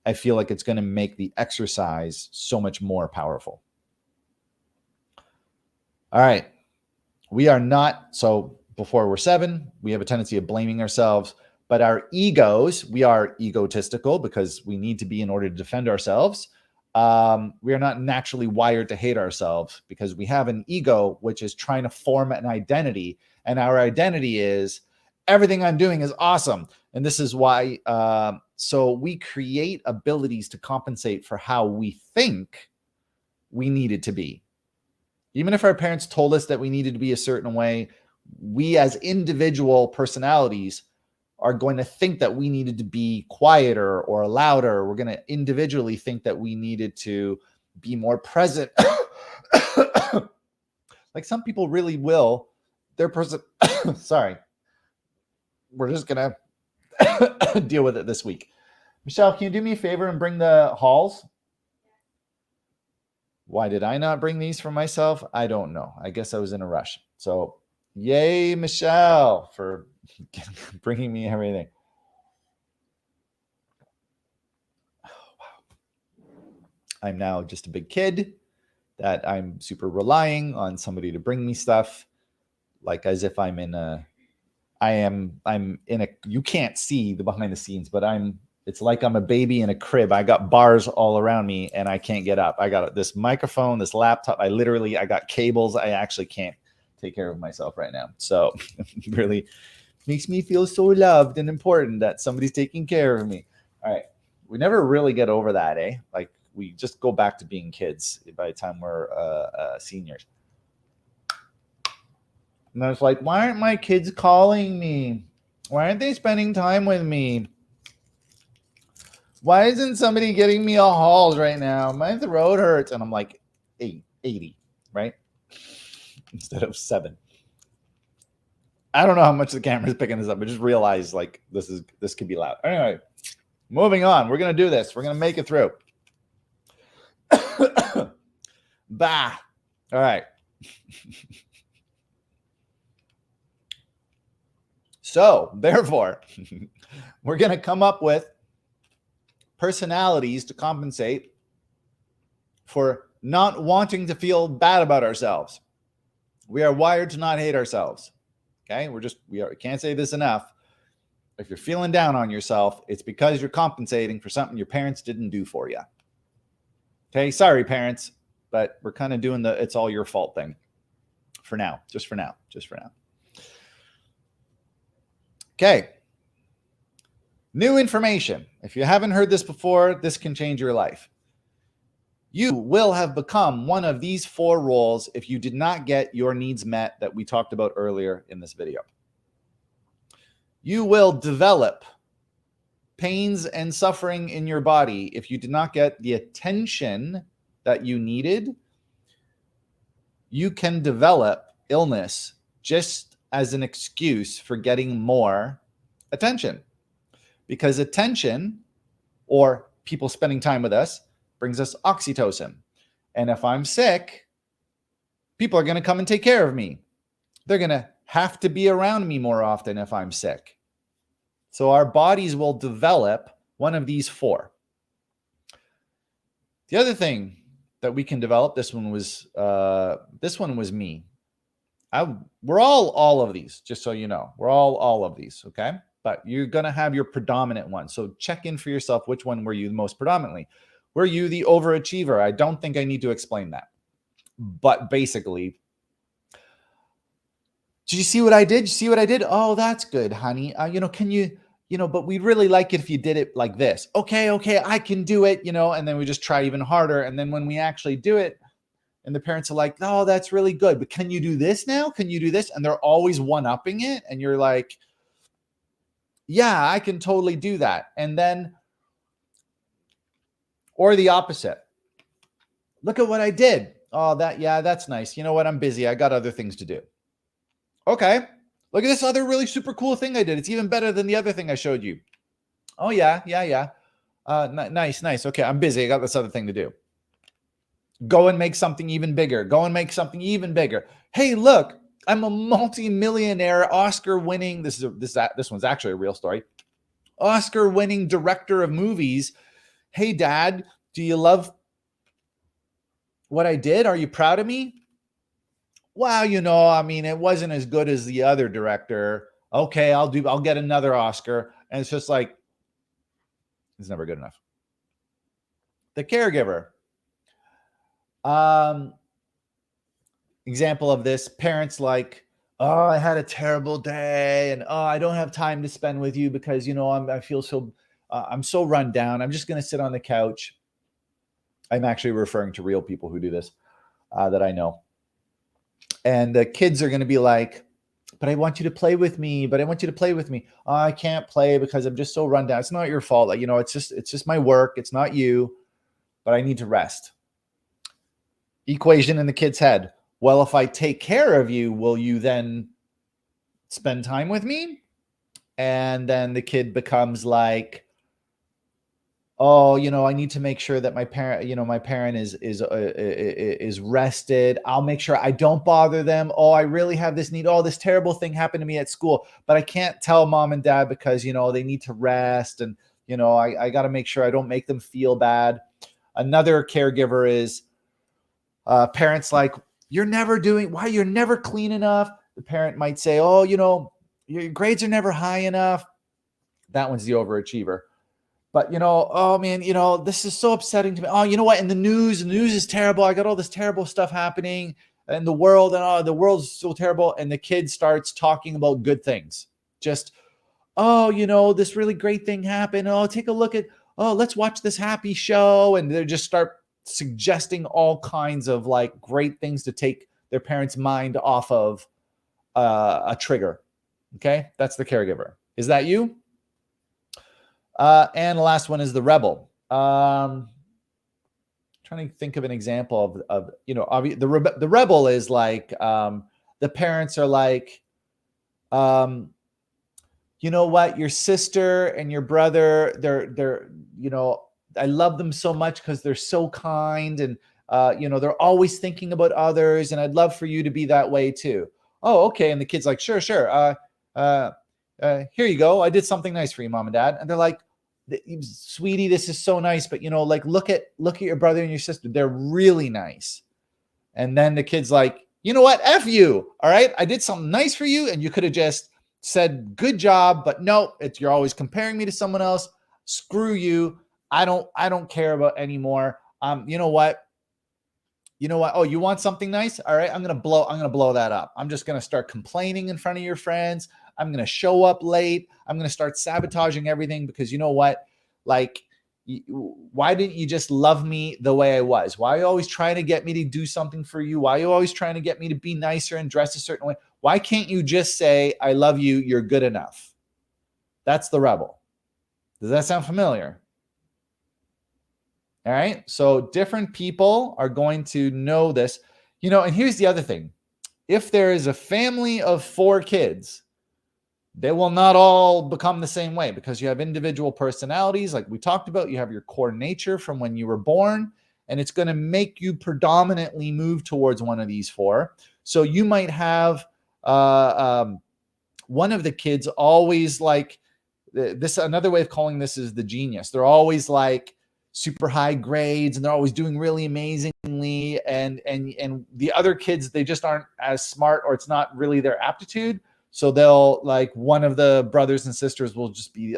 S1: I feel like it's going to make the exercise so much more powerful. All right. We are not, so before we're 7, we have a tendency of blaming ourselves, but our egos, we are egotistical because we need to be in order to defend ourselves. We are not naturally wired to hate ourselves because we have an ego, which is trying to form an identity. And our identity is everything I'm doing is awesome. And this is why, so we create abilities to compensate for how we think we needed to be. Even if our parents told us that we needed to be a certain way, we as individual personalities are going to think that we needed to be quieter or louder. We're going to individually think that we needed to be more present. Like some people really will. Sorry. We're just going to deal with it this week. Michelle, can you do me a favor and bring the halls? Why did I not bring these for myself? I don't know. I guess I was in a rush. So yay, Michelle, for bringing me everything. Oh, wow. I'm now just a big kid that I'm super relying on somebody to bring me stuff, like as if I'm in a, I'm in a, you can't see the behind the scenes, but it's like I'm a baby in a crib. I got bars all around me and I can't get up. I got this microphone, this laptop. I got cables. I actually can't take care of myself right now. So it really makes me feel so loved and important that somebody's taking care of me. All right. We never really get over that, eh? Like we just go back to being kids by the time we're seniors. And I was like, why aren't my kids calling me? Why aren't they spending time with me? Why isn't somebody getting me a Halls right now? My throat hurts. And I'm like, 80, right? Instead of 7. I don't know how much the camera's picking this up, but just realize like this could be loud. Anyway, moving on. We're going to do this. We're going to make it through. Bah. All right. So, therefore, we're going to come up with personalities to compensate for not wanting to feel bad about ourselves. We are wired to not hate ourselves. Okay? Can't say this enough. If you're feeling down on yourself, it's because you're compensating for something your parents didn't do for you. Okay? Sorry, parents, but we're kind of doing the it's all your fault thing for now. Just for now. Okay. New information. If you haven't heard this before, this can change your life. You will have become one of these 4 roles if you did not get your needs met that we talked about earlier in this video. You will develop pains and suffering in your body if you did not get the attention that you needed. You can develop illness just as an excuse for getting more attention, because attention, or people spending time with us, brings us oxytocin. And if I'm sick, people are going to come and take care of me. They're going to have to be around me more often if I'm sick. So our bodies will develop one of these 4. The other thing that we can develop, this one was me. We're all of these, just so you know. We're all of these, okay? But you're going to have your predominant one. So check in for yourself. Which one were you most predominantly? Were you the overachiever? I don't think I need to explain that. But basically, did you see what I did? Did you see what I did? Oh, that's good, honey. Can you, but we'd really like it if you did it like this. Okay, I can do it, and then we just try even harder. And then when we actually do it, and the parents are like, oh, that's really good, but can you do this now? Can you do this? And they're always one-upping it. And you're like, yeah, I can totally do that. And then, or the opposite. Look at what I did. Oh, that's nice. You know what? I'm busy. I got other things to do. Okay. Look at this other really super cool thing I did. It's even better than the other thing I showed you. Oh, yeah. Nice. Okay, I'm busy. I got this other thing to do. Go and make something even bigger. Hey, look, I'm a multi-millionaire, Oscar-winning. This one's actually a real story. Oscar-winning director of movies. Hey, Dad, do you love what I did? Are you proud of me? Well, it wasn't as good as the other director. Okay, I'll get another Oscar. And it's just like, it's never good enough. The caregiver. Example of this, parents like, oh, I had a terrible day, and oh, I don't have time to spend with you because, I feel so, I'm so run down. I'm just going to sit on the couch. I'm actually referring to real people who do this, that I know. And the kids are going to be like, but I want you to play with me. Oh, I can't play because I'm just so run down. It's not your fault. Like, it's just my work. It's not you, but I need to rest. Equation in the kid's head. Well, if I take care of you, will you then spend time with me? And then the kid becomes like, oh, I need to make sure that my parent is rested. I'll make sure I don't bother them. Oh, I really have this need. Oh, this terrible thing happened to me at school, but I can't tell mom and dad because, they need to rest. And, I got to make sure I don't make them feel bad. Another caregiver is parents like, you're never clean enough. The parent might say, oh, your grades are never high enough. That one's the overachiever. But, oh man, this is so upsetting to me. Oh, you know what? In the news is terrible. I got all this terrible stuff happening in the world, and oh, the world's so terrible. And the kid starts talking about good things. Just, oh, this really great thing happened. Oh, take a look at, oh, let's watch this happy show. And they just start suggesting all kinds of like great things to take their parents' mind off of a trigger. Okay. That's the caregiver. Is that you? And the last one is the rebel. Trying to think of an example of the rebel is like, the parents are like, you know what, your sister and your brother, they're, I love them so much because they're so kind, and, they're always thinking about others, and I'd love for you to be that way too. Oh, okay. And the kid's like, sure. Here you go. I did something nice for you, mom and dad. And they're like, sweetie, this is so nice, but like, look at your brother and your sister. They're really nice. And then the kid's like, you know what? F you. All right. I did something nice for you, and you could have just said, good job, but no, you're always comparing me to someone else. Screw you. I don't care about anymore. You know what? Oh, you want something nice? All right. I'm going to blow that up. I'm just going to start complaining in front of your friends. I'm going to show up late. I'm going to start sabotaging everything because you know what? Like, why didn't you just love me the way I was? Why are you always trying to get me to do something for you? Why are you always trying to get me to be nicer and dress a certain way? Why can't you just say, I love you, you're good enough? That's the rebel. Does that sound familiar? All right. So different people are going to know this, and here's the other thing. If there is a family of 4 kids, they will not all become the same way because you have individual personalities. Like we talked about, you have your core nature from when you were born, and it's going to make you predominantly move towards one of these 4. So you might have one of the kids always like this. Another way of calling this is the genius. They're always like super high grades and they're always doing really amazingly. And the other kids, they just aren't as smart, or it's not really their aptitude. So they'll like one of the brothers and sisters will just be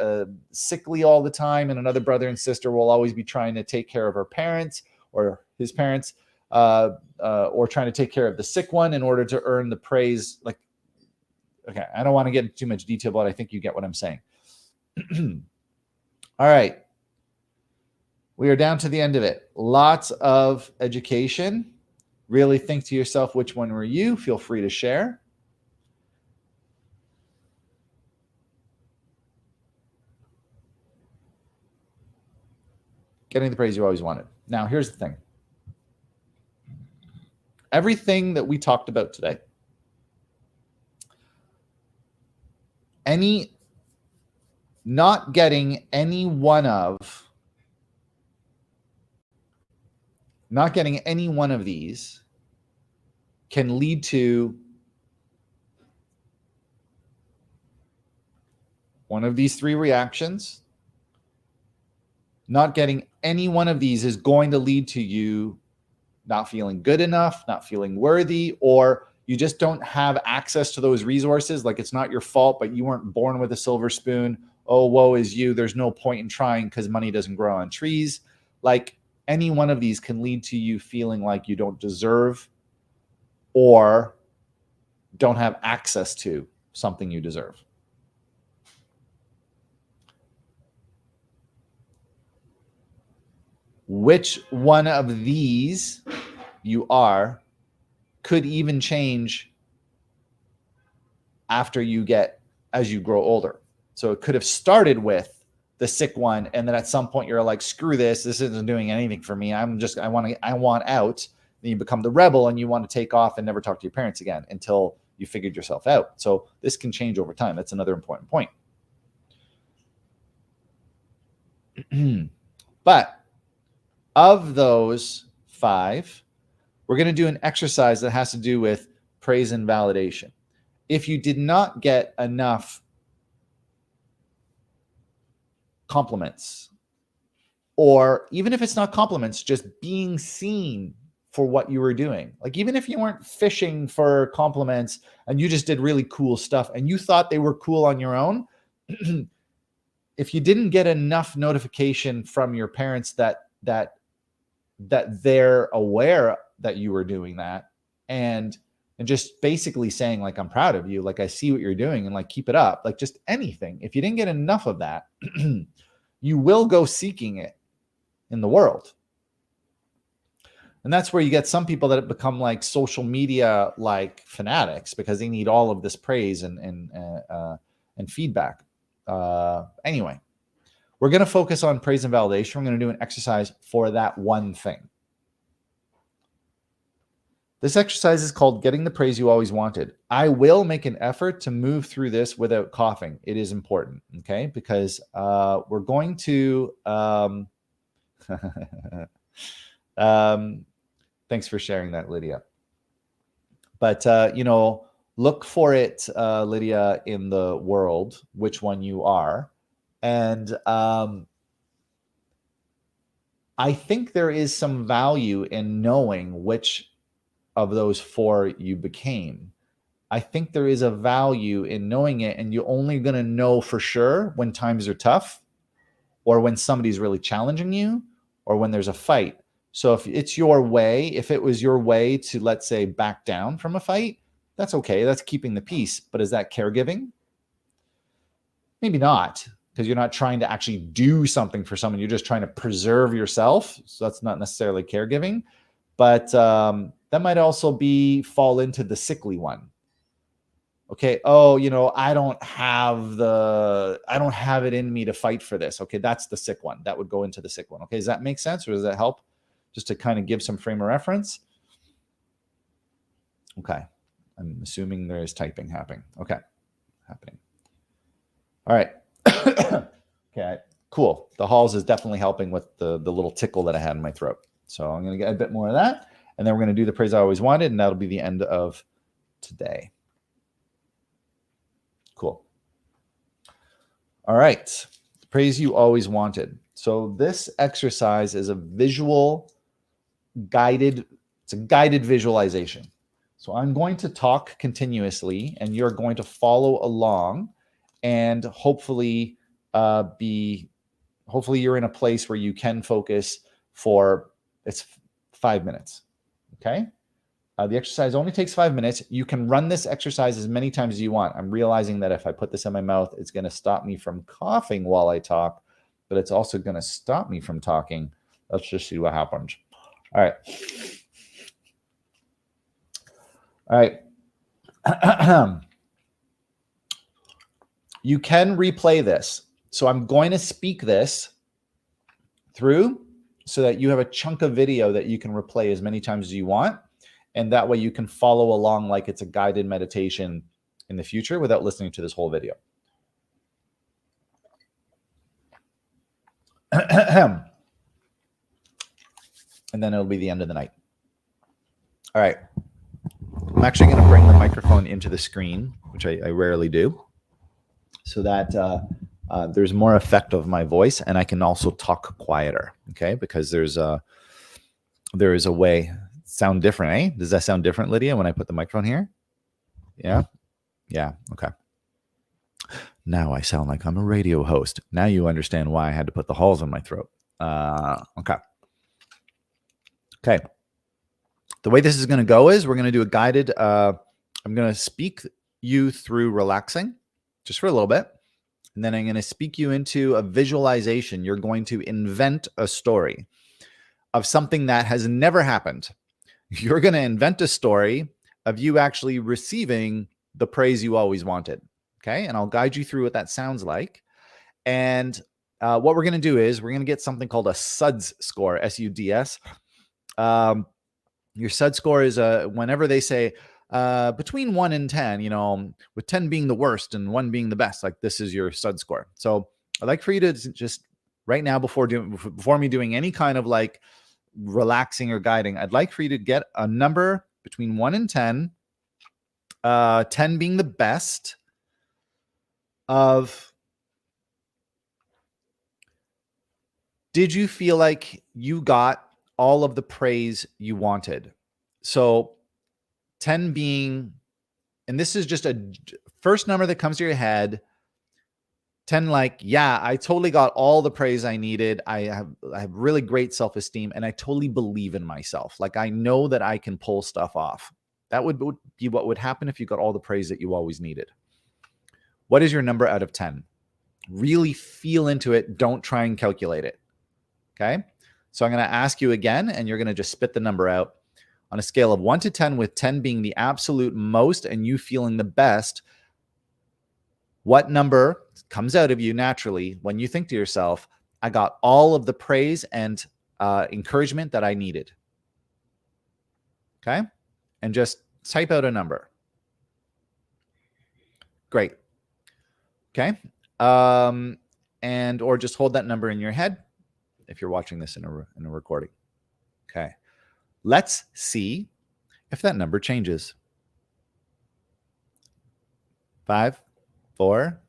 S1: sickly all the time. And another brother and sister will always be trying to take care of her parents or his parents, or trying to take care of the sick one in order to earn the praise. Like, okay, I don't want to get into too much detail, but I think you get what I'm saying. All right. We are down to the end of it. Lots of education. Really think to yourself, which one were you? Feel free to share. Getting the praise you always wanted. Now, here's the thing. Everything that we talked about today, not getting any one of these can lead to one of these 3 reactions. Not getting any one of these is going to lead to you not feeling good enough, not feeling worthy, or you just don't have access to those resources. Like it's not your fault, but you weren't born with a silver spoon. Oh, woe is you. There's no point in trying because money doesn't grow on trees. Like any one of these can lead to you feeling like you don't deserve or don't have access to something you deserve. Which one of these you are could even change as you grow older. So it could have started with the sick one, and then at some point you're like, screw this isn't doing anything for me. I want out. Then you become the rebel and you want to take off and never talk to your parents again until you figured yourself out. So this can change over time. That's another important point. But of those 5, we're going to do an exercise that has to do with praise and validation. If you did not get enough compliments, or even if it's not compliments, just being seen for what you were doing. Like even if you weren't fishing for compliments and you just did really cool stuff and you thought they were cool on your own, if you didn't get enough notification from your parents that they're aware that you were doing that and just basically saying like, I'm proud of you. Like I see what you're doing and like, keep it up. Like just anything. If you didn't get enough of that, you will go seeking it in the world. And that's where you get some people that have become like social media, like fanatics because they need all of this praise and feedback. Anyway, we're going to focus on praise and validation. We're going to do an exercise for that one thing. This exercise is called Getting the Praise You Always Wanted. I will make an effort to move through this without coughing. It is important, okay? Because we're going to... thanks for sharing that, Lydia. But, look for it, Lydia, in the world, which one you are. And I think there is some value in knowing which of those 4 you became. I think there is a value in knowing it, and you're only going to know for sure when times are tough or when somebody's really challenging you or when there's a fight. So if it's your way, if it was your way to, let's say, back down from a fight, that's okay. That's keeping the peace. But is that caregiving? Maybe not, because you're not trying to actually do something for someone. You're just trying to preserve yourself. So that's not necessarily caregiving. But that might also fall into the sickly one. Okay. Oh, I don't have it in me to fight for this. Okay. That's the sick one. That would go into the sick one. Okay. Does that make sense, or does that help? Just to kind of give some frame of reference. Okay. I'm assuming there is typing happening. Okay. Happening. All right. Okay. Cool. The Halls is definitely helping with the little tickle that I had in my throat. So I'm going to get a bit more of that. And then we're going to do the praise I always wanted. And that'll be the end of today. Cool. All right. Praise you always wanted. So this exercise is a guided visualization. So I'm going to talk continuously and you're going to follow along, and hopefully you're in a place where you can focus for 5 minutes. Okay. The exercise only takes 5 minutes. You can run this exercise as many times as you want. I'm realizing that if I put this in my mouth, it's going to stop me from coughing while I talk, but it's also going to stop me from talking. Let's just see what happens. All right. All right. You can replay this. So I'm going to speak this through so that you have a chunk of video that you can replay as many times as you want. And that way you can follow along like it's a guided meditation in the future without listening to this whole video. And then it'll be the end of the night. All right. I'm actually going to bring the microphone into the screen, which I rarely do, so that there's more effect of my voice, and I can also talk quieter. Okay, because there is a way. Sound different, eh? Does that sound different, Lydia, when I put the microphone here? Yeah? Yeah, okay. Now I sound like I'm a radio host. Now you understand why I had to put the Halls in my throat. Okay. Okay. The way this is going to go is we're going to do a guided, I'm going to speak you through relaxing just for a little bit. And then I'm going to speak you into a visualization. You're going to invent a story of something that has never happened. You're going to invent a story of you actually receiving the praise you always wanted. Okay. And I'll guide you through what that sounds like. And what we're going to do is we're going to get something called a SUDS score, SUDS. Your SUD score is whenever they say between 1 and 10, with 10 being the worst and 1 being the best, like this is your SUD score. So I'd like for you to just right now, before me doing any kind of like relaxing or guiding, I'd like for you to get a number between 1 and 10, 10 being the best, of did you feel like you got all of the praise you wanted? So 10 being, and this is just a first number that comes to your head, 10 like, yeah, I totally got all the praise I needed. I have really great self-esteem and I totally believe in myself. Like I know that I can pull stuff off. That would be what would happen if you got all the praise that you always needed. What is your number out of 10? Really feel into it. Don't try and calculate it. Okay. So I'm going to ask you again, and you're going to just spit the number out on a scale of 1 to 10, with 10 being the absolute most and you feeling the best. What number comes out of you naturally when you think to yourself, I got all of the praise and encouragement that I needed? Okay. And just type out a number. Great. Okay. Or just hold that number in your head if you're watching this in a recording. Okay. Let's see if that number changes. 5, 4,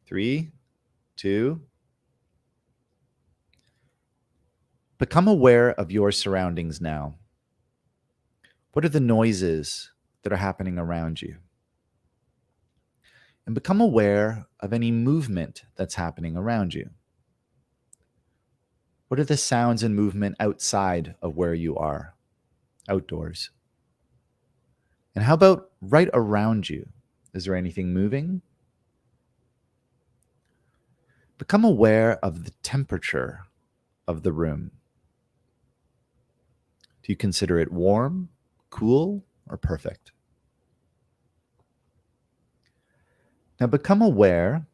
S1: 3, 2. Become aware of your surroundings now. What are the noises that are happening around you? And become aware of any movement that's happening around you. What are the sounds and movement outside of where you are, outdoors? And how about right around you? Is there anything moving? Become aware of the temperature of the room. Do you consider it warm, cool, or perfect? Now become aware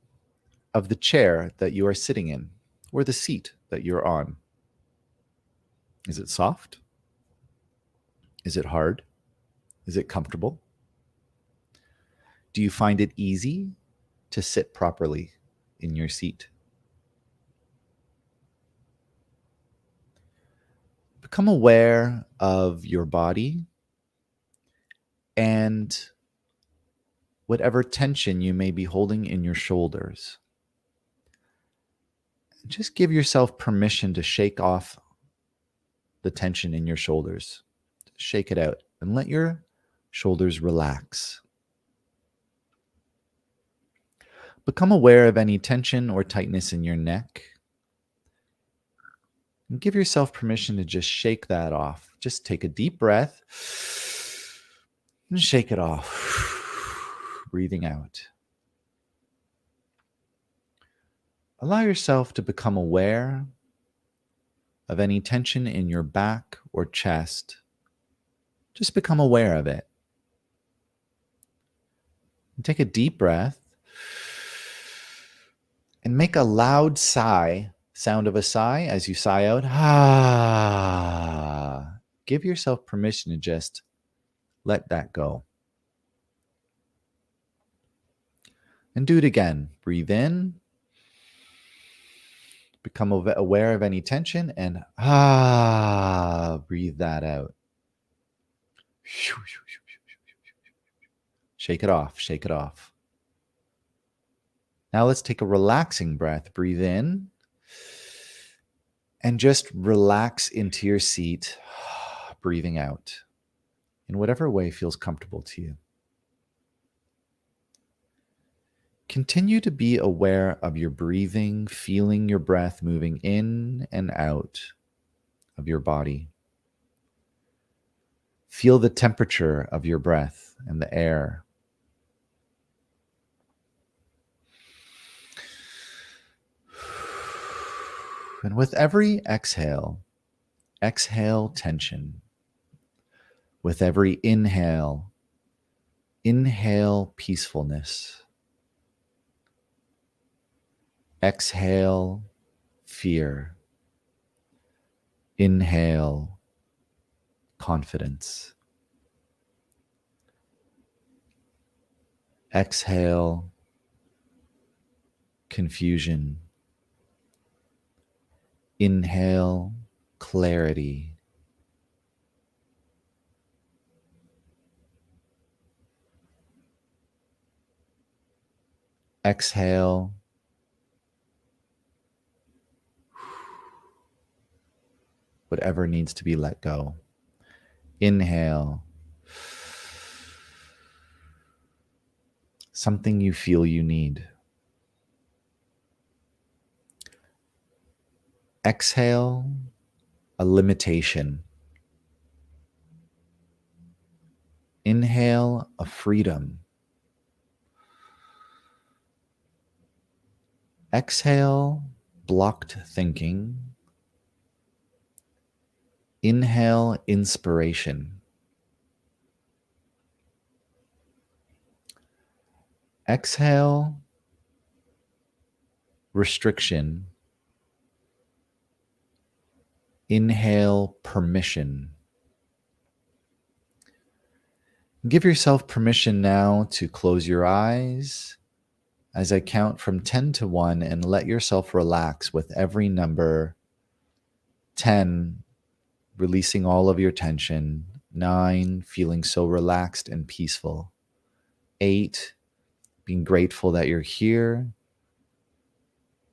S1: of the chair that you are sitting in or the seat that you're on. Is it soft? Is it hard? Is it comfortable? Do you find it easy to sit properly in your seat? Become aware of your body and whatever tension you may be holding in your shoulders. Just give yourself permission to shake off the tension in your shoulders. Shake it out and let your shoulders relax. Become aware of any tension or tightness in your neck. And give yourself permission to just shake that off. Just take a deep breath and shake it off. Breathing out. Allow yourself to become aware of any tension in your back or chest. Just become aware of it. And take a deep breath and make a loud sound of a sigh as you sigh out. Ah. Give yourself permission to just let that go. And do it again. Breathe in. Become aware of any tension and breathe that out. Shake it off. Shake it off. Now let's take a relaxing breath. Breathe in and just relax into your seat, breathing out in whatever way feels comfortable to you. Continue to be aware of your breathing, feeling your breath moving in and out of your body. Feel the temperature of your breath and the air. And with every exhale, exhale tension. With every inhale, inhale peacefulness. Exhale fear. Inhale confidence. Exhale confusion. Inhale clarity. Exhale whatever needs to be let go. Inhale something you feel you need. Exhale a limitation. Inhale a freedom. Exhale blocked thinking. Inhale inspiration. Exhale restriction. Inhale permission. Give yourself permission now to close your eyes as I count from 10 to 1 and let yourself relax with every number. 10, releasing all of your tension. 9, feeling so relaxed and peaceful. 8, being grateful that you're here,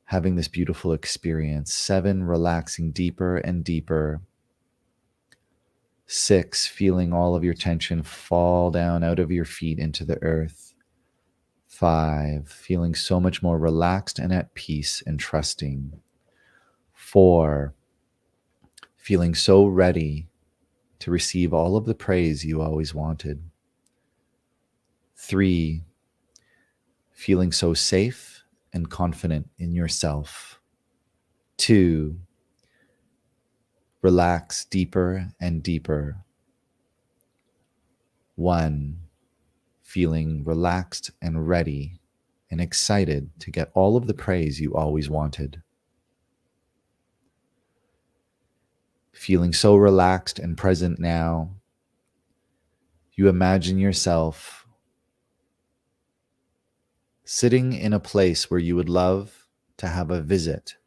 S1: having this beautiful experience. 7, relaxing deeper and deeper. 6, feeling all of your tension fall down out of your feet into the earth. 5, feeling so much more relaxed and at peace and trusting. 4, feeling so ready to receive all of the praise you always wanted. 3, feeling so safe and confident in yourself. 2, relax deeper and deeper. 1, feeling relaxed and ready and excited to get all of the praise you always wanted. Feeling so relaxed and present now, you imagine yourself sitting in a place where you would love to have a visit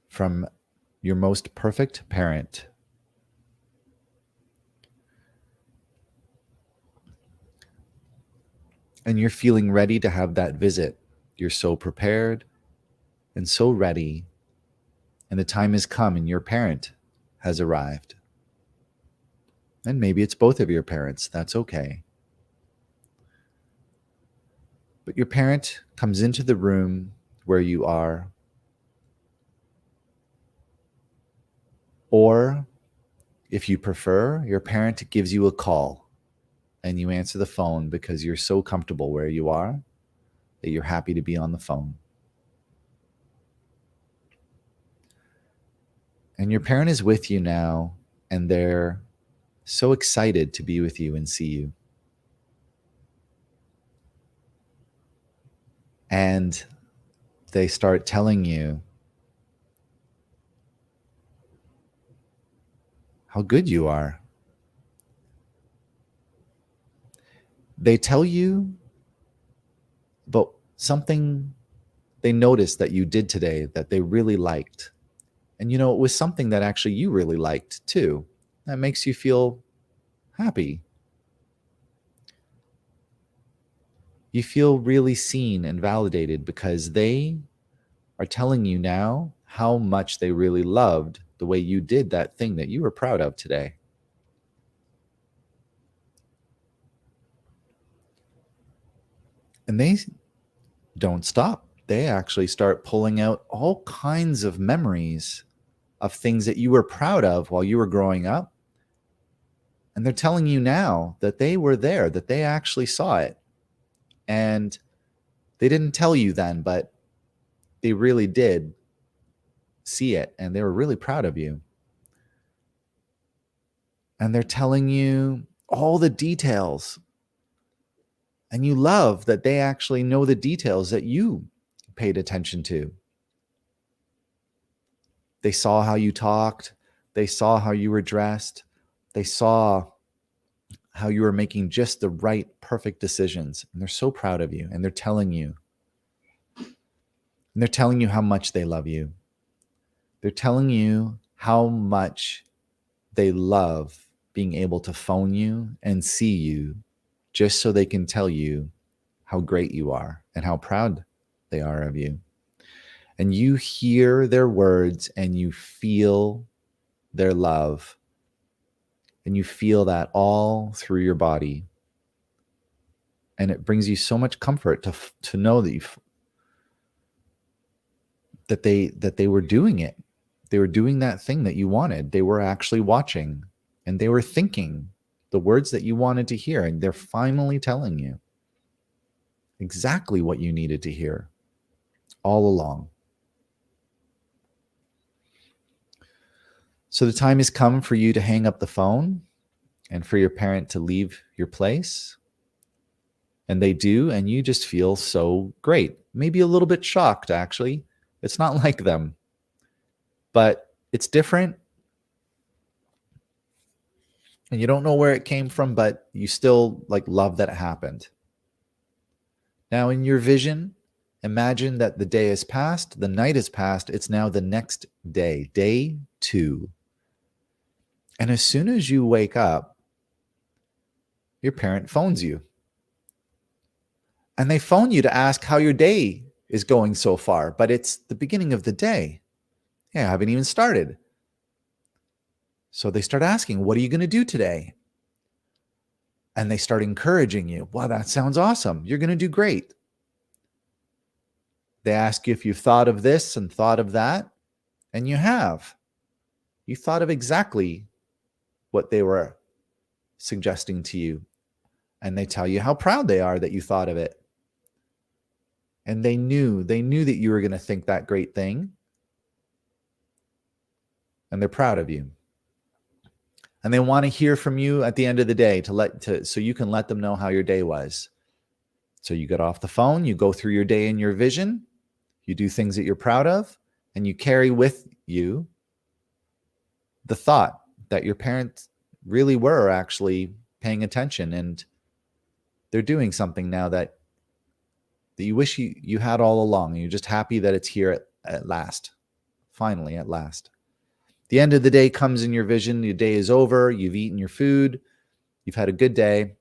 S1: from your most perfect parent. And you're feeling ready to have that visit. You're so prepared and so ready, and the time has come and your parent has arrived. And maybe it's both of your parents, that's okay. But your parent comes into the room where you are, or if you prefer, your parent gives you a call and you answer the phone because you're so comfortable where you are that you're happy to be on the phone. And your parent is with you now, and they're so excited to be with you and see you. And they start telling you how good you are. They tell you about something they noticed that you did today that they really liked. And it was something that actually you really liked too. That makes you feel happy. You feel really seen and validated because they are telling you now how much they really loved the way you did that thing that you were proud of today. And they don't stop. They actually start pulling out all kinds of memories of things that you were proud of while you were growing up. And they're telling you now that they were there, that they actually saw it. And they didn't tell you then, but they really did see it, and they were really proud of you. And they're telling you all the details. And you love that they actually know the details that you paid attention to. They saw how you talked. They saw how you were dressed. They saw how you were making just the right, perfect decisions. And they're so proud of you. And they're telling you. And they're telling you how much they love you. They're telling you how much they love being able to phone you and see you just so they can tell you how great you are and how proud they are of you. And you hear their words and you feel their love. And you feel that all through your body. And it brings you so much comfort to know that they were doing it. They were doing that thing that you wanted. They were actually watching, and they were thinking the words that you wanted to hear, and they're finally telling you exactly what you needed to hear all along. So the time has come for you to hang up the phone and for your parent to leave your place. And they do, and you just feel so great. Maybe a little bit shocked, actually. It's not like them, but it's different. And you don't know where it came from, but you still love that it happened. Now in your vision, imagine that the day has passed, the night has passed. It's now the next day, day 2. And as soon as you wake up, your parent phones you. And they phone you to ask how your day is going so far, but it's the beginning of the day. Yeah, I haven't even started. So they start asking, what are you going to do today? And they start encouraging you. Wow, that sounds awesome. You're going to do great. They ask you if you've thought of this and thought of that, and you have. You thought of exactly what they were suggesting to you, and they tell you how proud they are that you thought of it. And they knew that you were going to think that great thing. And they're proud of you. And they want to hear from you at the end of the day so you can let them know how your day was. So you get off the phone, you go through your day in your vision, you do things that you're proud of, and you carry with you the thought that your parents really were actually paying attention, and they're doing something now that you wish you had all along. And you're just happy that it's here at last. Finally, at last. The end of the day comes in your vision. Your day is over. You've eaten your food. You've had a good day.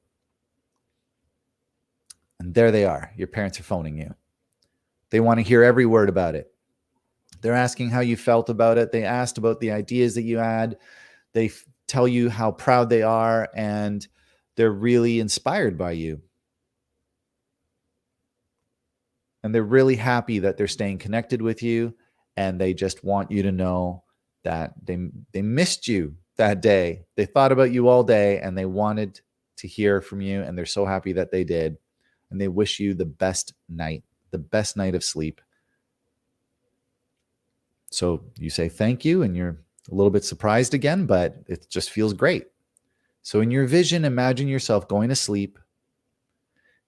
S1: And there they are. Your parents are phoning you. They want to hear every word about it. They're asking how you felt about it. They asked about the ideas that you had. They tell you how proud they are, and they're really inspired by you. And they're really happy that they're staying connected with you, and they just want you to know that they missed you that day. They thought about you all day, and they wanted to hear from you, and they're so happy that they did. And they wish you the best night of sleep. So you say thank you, and you're a little bit surprised again, but it just feels great. So in your vision, imagine yourself going to sleep.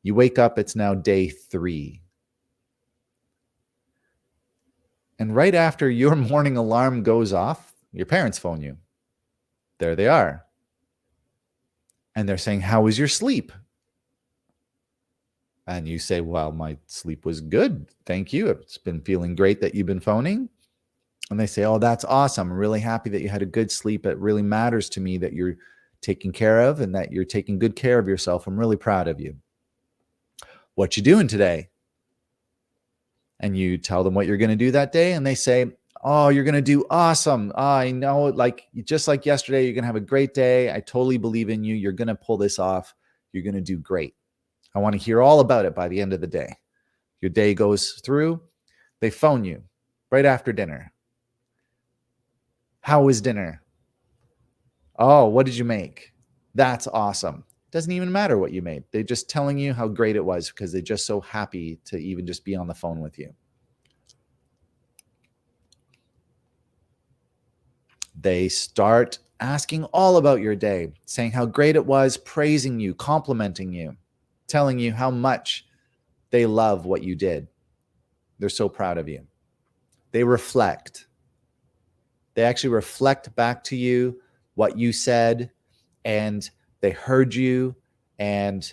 S1: You wake up, it's now day 3. And right after your morning alarm goes off, your parents phone you. There they are. And they're saying, how was your sleep? And you say, well, my sleep was good. Thank you. It's been feeling great that you've been phoning. And they say, oh, that's awesome. I'm really happy that you had a good sleep. It really matters to me that you're taken care of and that you're taking good care of yourself. I'm really proud of you. What you doing today? And you tell them what you're going to do that day. And they say, oh, you're going to do awesome. Oh, I know, just like yesterday, you're going to have a great day. I totally believe in you. You're going to pull this off. You're going to do great. I want to hear all about it by the end of the day. Your day goes through. They phone you right after dinner. How was dinner? Oh, what did you make? That's awesome. Doesn't even matter what you made. They're just telling you how great it was because they're just so happy to even just be on the phone with you. They start asking all about your day, saying how great it was, praising you, complimenting you, telling you how much they love what you did. They're so proud of you. They reflect. They actually reflect back to you what you said, and they heard you, and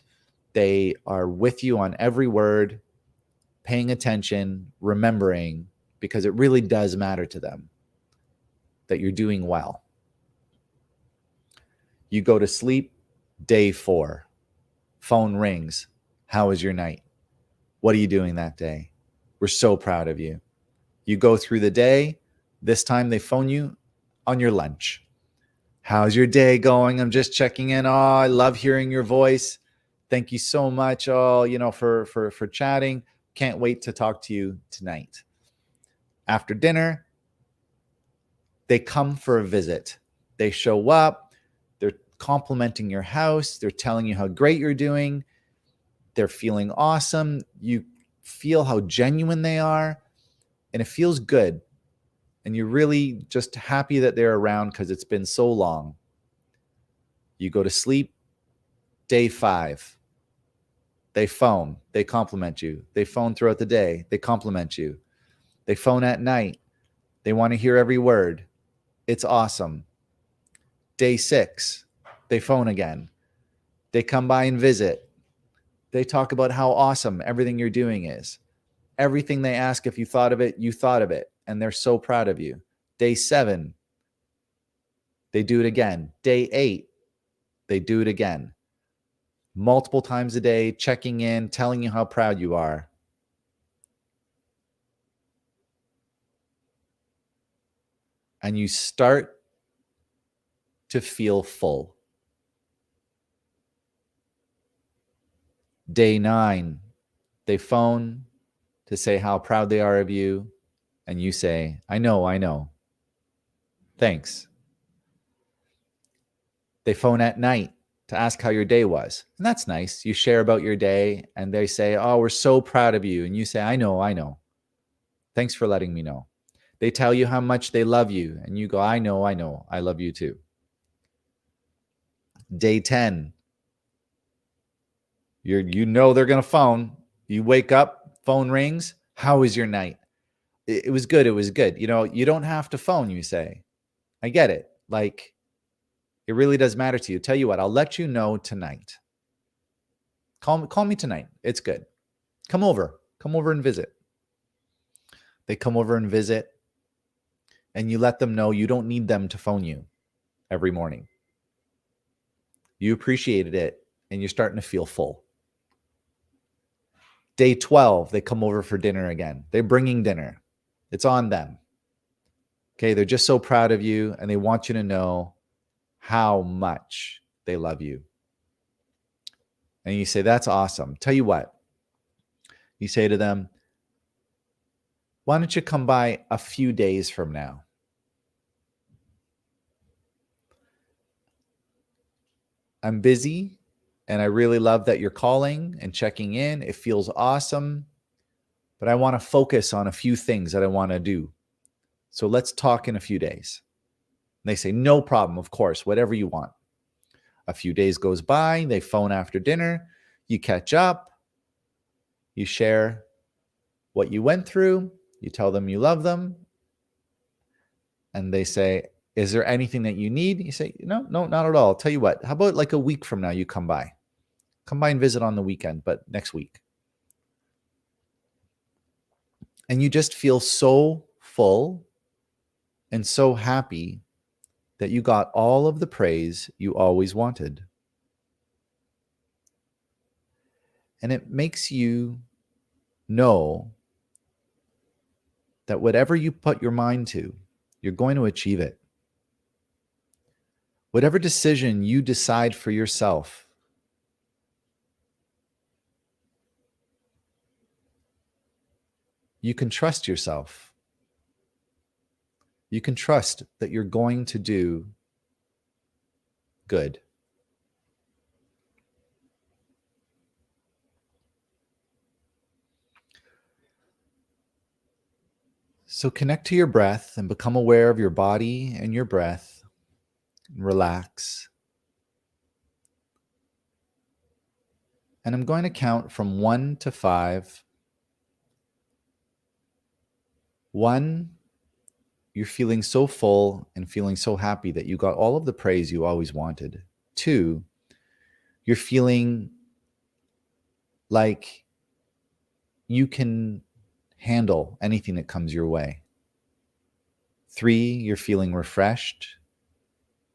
S1: they are with you on every word, paying attention, remembering, because it really does matter to them that you're doing well. You go to sleep, day 4. Phone rings. How was your night? What are you doing that day? We're so proud of you. You go through the day. This time they phone you on your lunch. How's your day going? I'm just checking in. Oh, I love hearing your voice. Thank you so much, for chatting. Can't wait to talk to you tonight. After dinner, they come for a visit. They show up. They're complimenting your house. They're telling you how great you're doing. They're feeling awesome. You feel how genuine they are, and it feels good. And you're really just happy that they're around because it's been so long. You go to sleep, day 5. They phone, they compliment you. They phone throughout the day, they compliment you. They phone at night, they want to hear every word. It's awesome. Day 6, they phone again. They come by and visit. They talk about how awesome everything you're doing is. Everything they ask, if you thought of it, you thought of it. And they're so proud of you. Day 7, they do it again. Day 8, they do it again. Multiple times a day, checking in, telling you how proud you are. And you start to feel full. Day 9, they phone to say how proud they are of you. And you say, I know. Thanks. They phone at night to ask how your day was. And that's nice. You share about your day and they say, "Oh, we're so proud of you." And you say, I know. Thanks for letting me know." They tell you how much they love you and you go, I know. I love you too. Day 10, you know they're going to phone. You wake up, phone rings. How was your night? It was good. It was good. You don't have to phone, you say. I get it. Like, it really does matter to you. Tell you what, I'll let you know tonight. Call me tonight. It's good. Come over and visit. They come over and visit, and you let them know you don't need them to phone you every morning. You appreciated it, and you're starting to feel full. Day 12, they come over for dinner again. They're bringing dinner. It's on them. Okay, they're just so proud of you, and they want you to know how much they love you. And you say, that's awesome. Tell you what, you say to them, why don't you come by a few days from now? I'm busy, and I really love that you're calling and checking in. It feels awesome, but I want to focus on a few things that I want to do. So let's talk in a few days. And they say, no problem, of course, whatever you want. A few days goes by, they phone after dinner, you catch up, you share what you went through, you tell them you love them, and they say, is there anything that you need? You say, no, not at all. I'll tell you what, how about like a week from now you come by? Come by and visit on the weekend, but next week. And you just feel so full and so happy that you got all of the praise you always wanted. And it makes you know that whatever you put your mind to, you're going to achieve it. Whatever decision you decide for yourself, you can trust yourself. You can trust that you're going to do good. So connect to your breath and become aware of your body and your breath. Relax. And I'm going to count from 1 to 5. 1, you're feeling so full and feeling so happy that you got all of the praise you always wanted. 2, you're feeling like you can handle anything that comes your way. 3, you're feeling refreshed,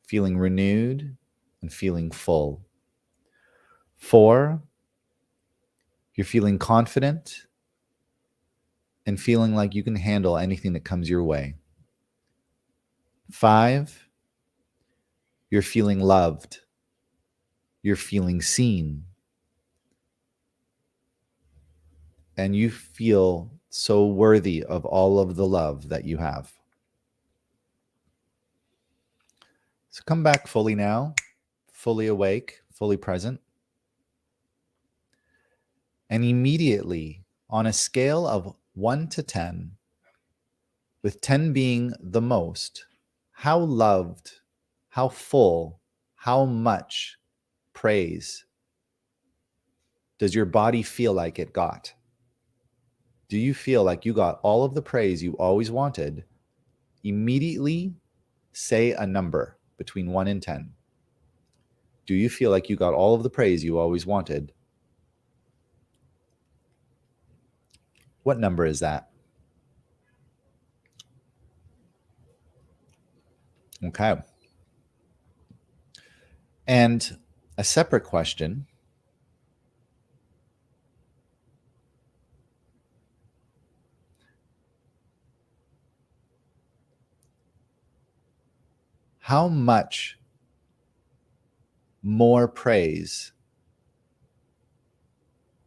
S1: feeling renewed, and feeling full. 4, you're feeling confident and feeling like you can handle anything that comes your way. 5, you're feeling loved. You're feeling seen. And you feel so worthy of all of the love that you have. So come back fully now, fully awake, fully present. And immediately, on a scale of 1 to 10, with 10 being the most, how loved, how full, how much praise does your body feel like it got? Do you feel like you got all of the praise you always wanted? Immediately say a number between 1 and 10. Do you feel like you got all of the praise you always wanted? What number is that? Okay. And a separate question. How much more praise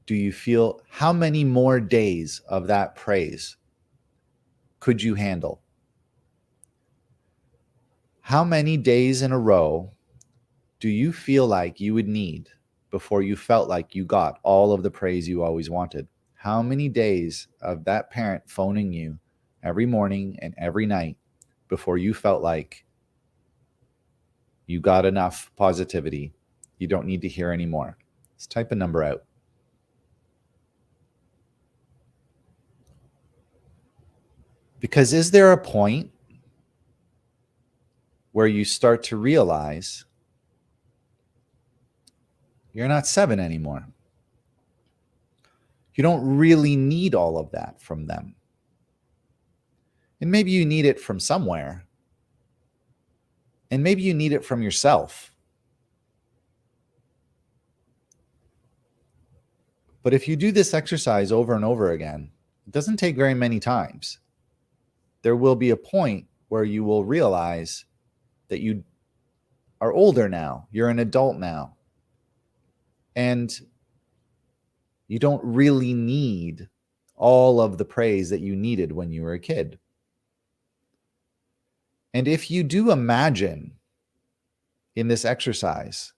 S1: do you feel? How many more days of that praise could you handle? How many days in a row do you feel like you would need before you felt like you got all of the praise you always wanted? How many days of that parent phoning you every morning and every night before you felt like you got enough positivity? You don't need to hear anymore. Let's type a number out. Because is there a point where you start to realize you're not 7 anymore? You don't really need all of that from them. And maybe you need it from somewhere. And maybe you need it from yourself. But if you do this exercise over and over again, it doesn't take very many times. There will be a point where you will realize that you are older now. You're an adult now. And you don't really need all of the praise that you needed when you were a kid. And if you do imagine in this exercise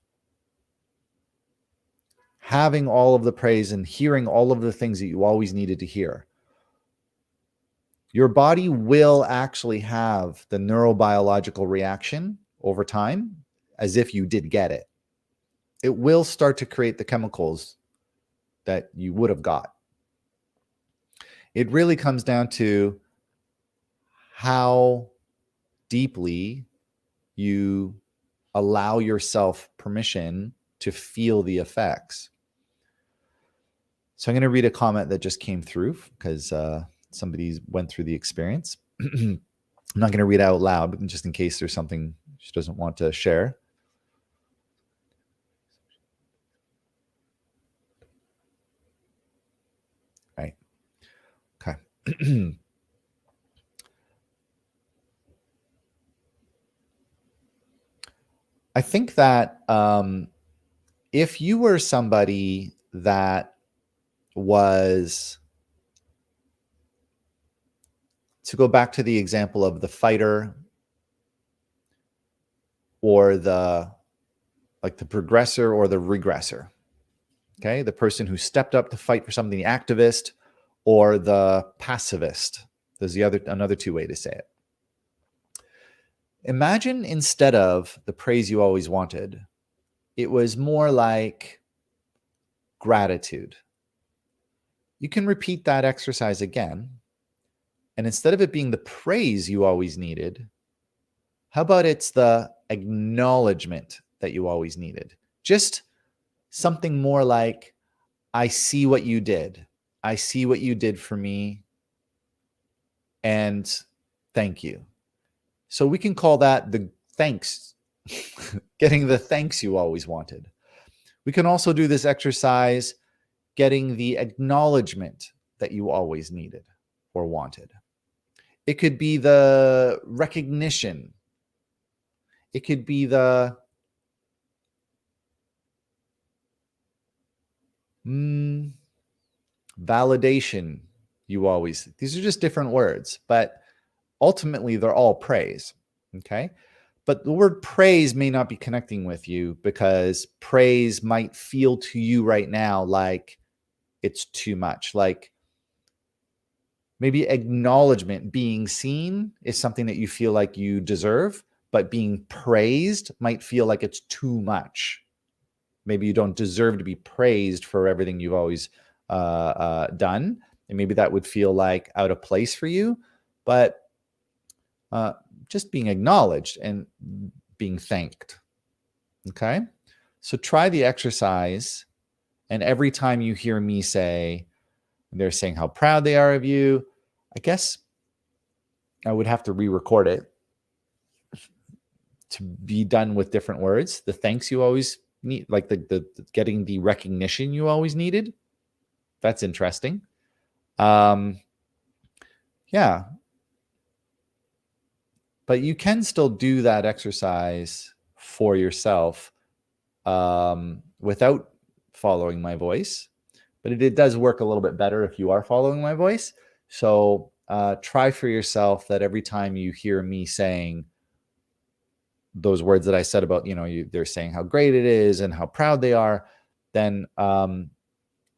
S1: having all of the praise and hearing all of the things that you always needed to hear, your body will actually have the neurobiological reaction over time as if you did get it. It will start to create the chemicals that you would have got. It really comes down to how deeply you allow yourself permission to feel the effects. So I'm going to read a comment that just came through because somebody went through the experience. I'm not going to read it out loud, but just in case there's something she doesn't want to share. Right. Okay. I think that if you were somebody that was, to go back to the example of the fighter or the progressor or the regressor, okay? The person who stepped up to fight for something, the activist or the pacifist. There's another two way to say it. Imagine instead of the praise you always wanted, it was more like gratitude. You can repeat that exercise again. And instead of it being the praise you always needed, how about it's the acknowledgement that you always needed? Just something more like, I see what you did. I see what you did for me. And thank you. So we can call that the thanks, getting the thanks you always wanted. We can also do this exercise, getting the acknowledgement that you always needed or wanted. It could be the recognition. It could be the validation you always. These are just different words, but ultimately they're all praise. Okay. But the word praise may not be connecting with you because praise might feel to you right now like it's too much. Like maybe acknowledgement, being seen, is something that you feel like you deserve, but being praised might feel like it's too much. Maybe you don't deserve to be praised for everything you've always done. And maybe that would feel like out of place for you. But just being acknowledged and being thanked. Okay? So try the exercise. And every time you hear me say, they're saying how proud they are of you, I guess I would have to re-record it to be done with different words. The thanks you always need, like the getting the recognition you always needed. That's interesting. Yeah. But you can still do that exercise for yourself without following my voice. But it does work a little bit better if you are following my voice. So try for yourself that every time you hear me saying, those words that I said about, they're saying how great it is and how proud they are, then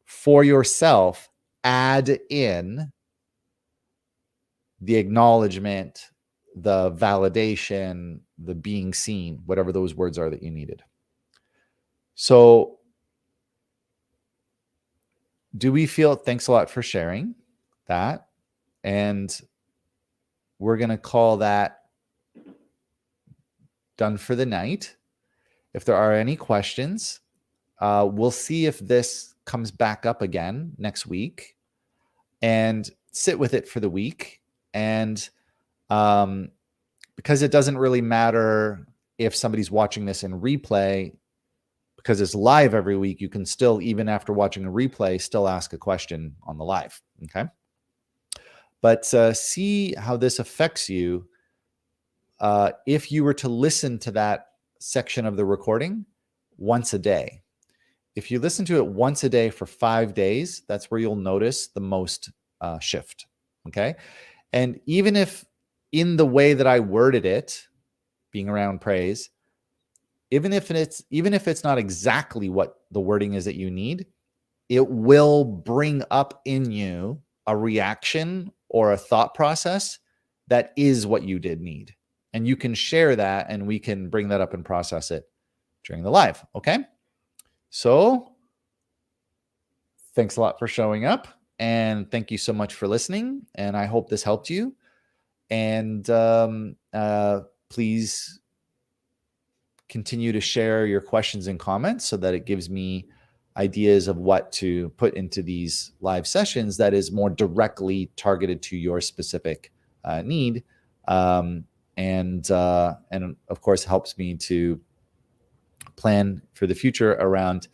S1: for yourself, add in the acknowledgement, the validation, the being seen, whatever those words are that you needed. So do we feel, thanks a lot for sharing that. And we're going to call that done for the night. If there are any questions, we'll see if this comes back up again next week, and sit with it for the week. And because it doesn't really matter if somebody's watching this in replay, because it's live every week, you can still, even after watching a replay, still ask a question on the live. Okay. But see how this affects you. If you were to listen to that section of the recording once a day. If you listen to it once a day for 5 days, that's where you'll notice the most shift. Okay. And even if in the way that I worded it, being around praise, even if it's not exactly what the wording is that you need, it will bring up in you a reaction or a thought process that is what you did need. And you can share that, and we can bring that up and process it during the live. Okay. So thanks a lot for showing up, and thank you so much for listening. And I hope this helped you. And please continue to share your questions and comments so that it gives me ideas of what to put into these live sessions that is more directly targeted to your specific need. And of course helps me to plan for the future around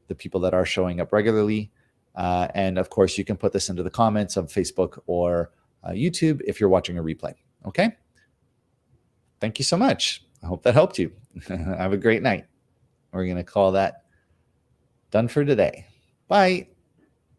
S1: the people that are showing up regularly. And of course you can put this into the comments of Facebook or YouTube if you're watching a replay. Okay. Thank you so much. I hope that helped you. Have a great night. We're going to call that done for today. Bye.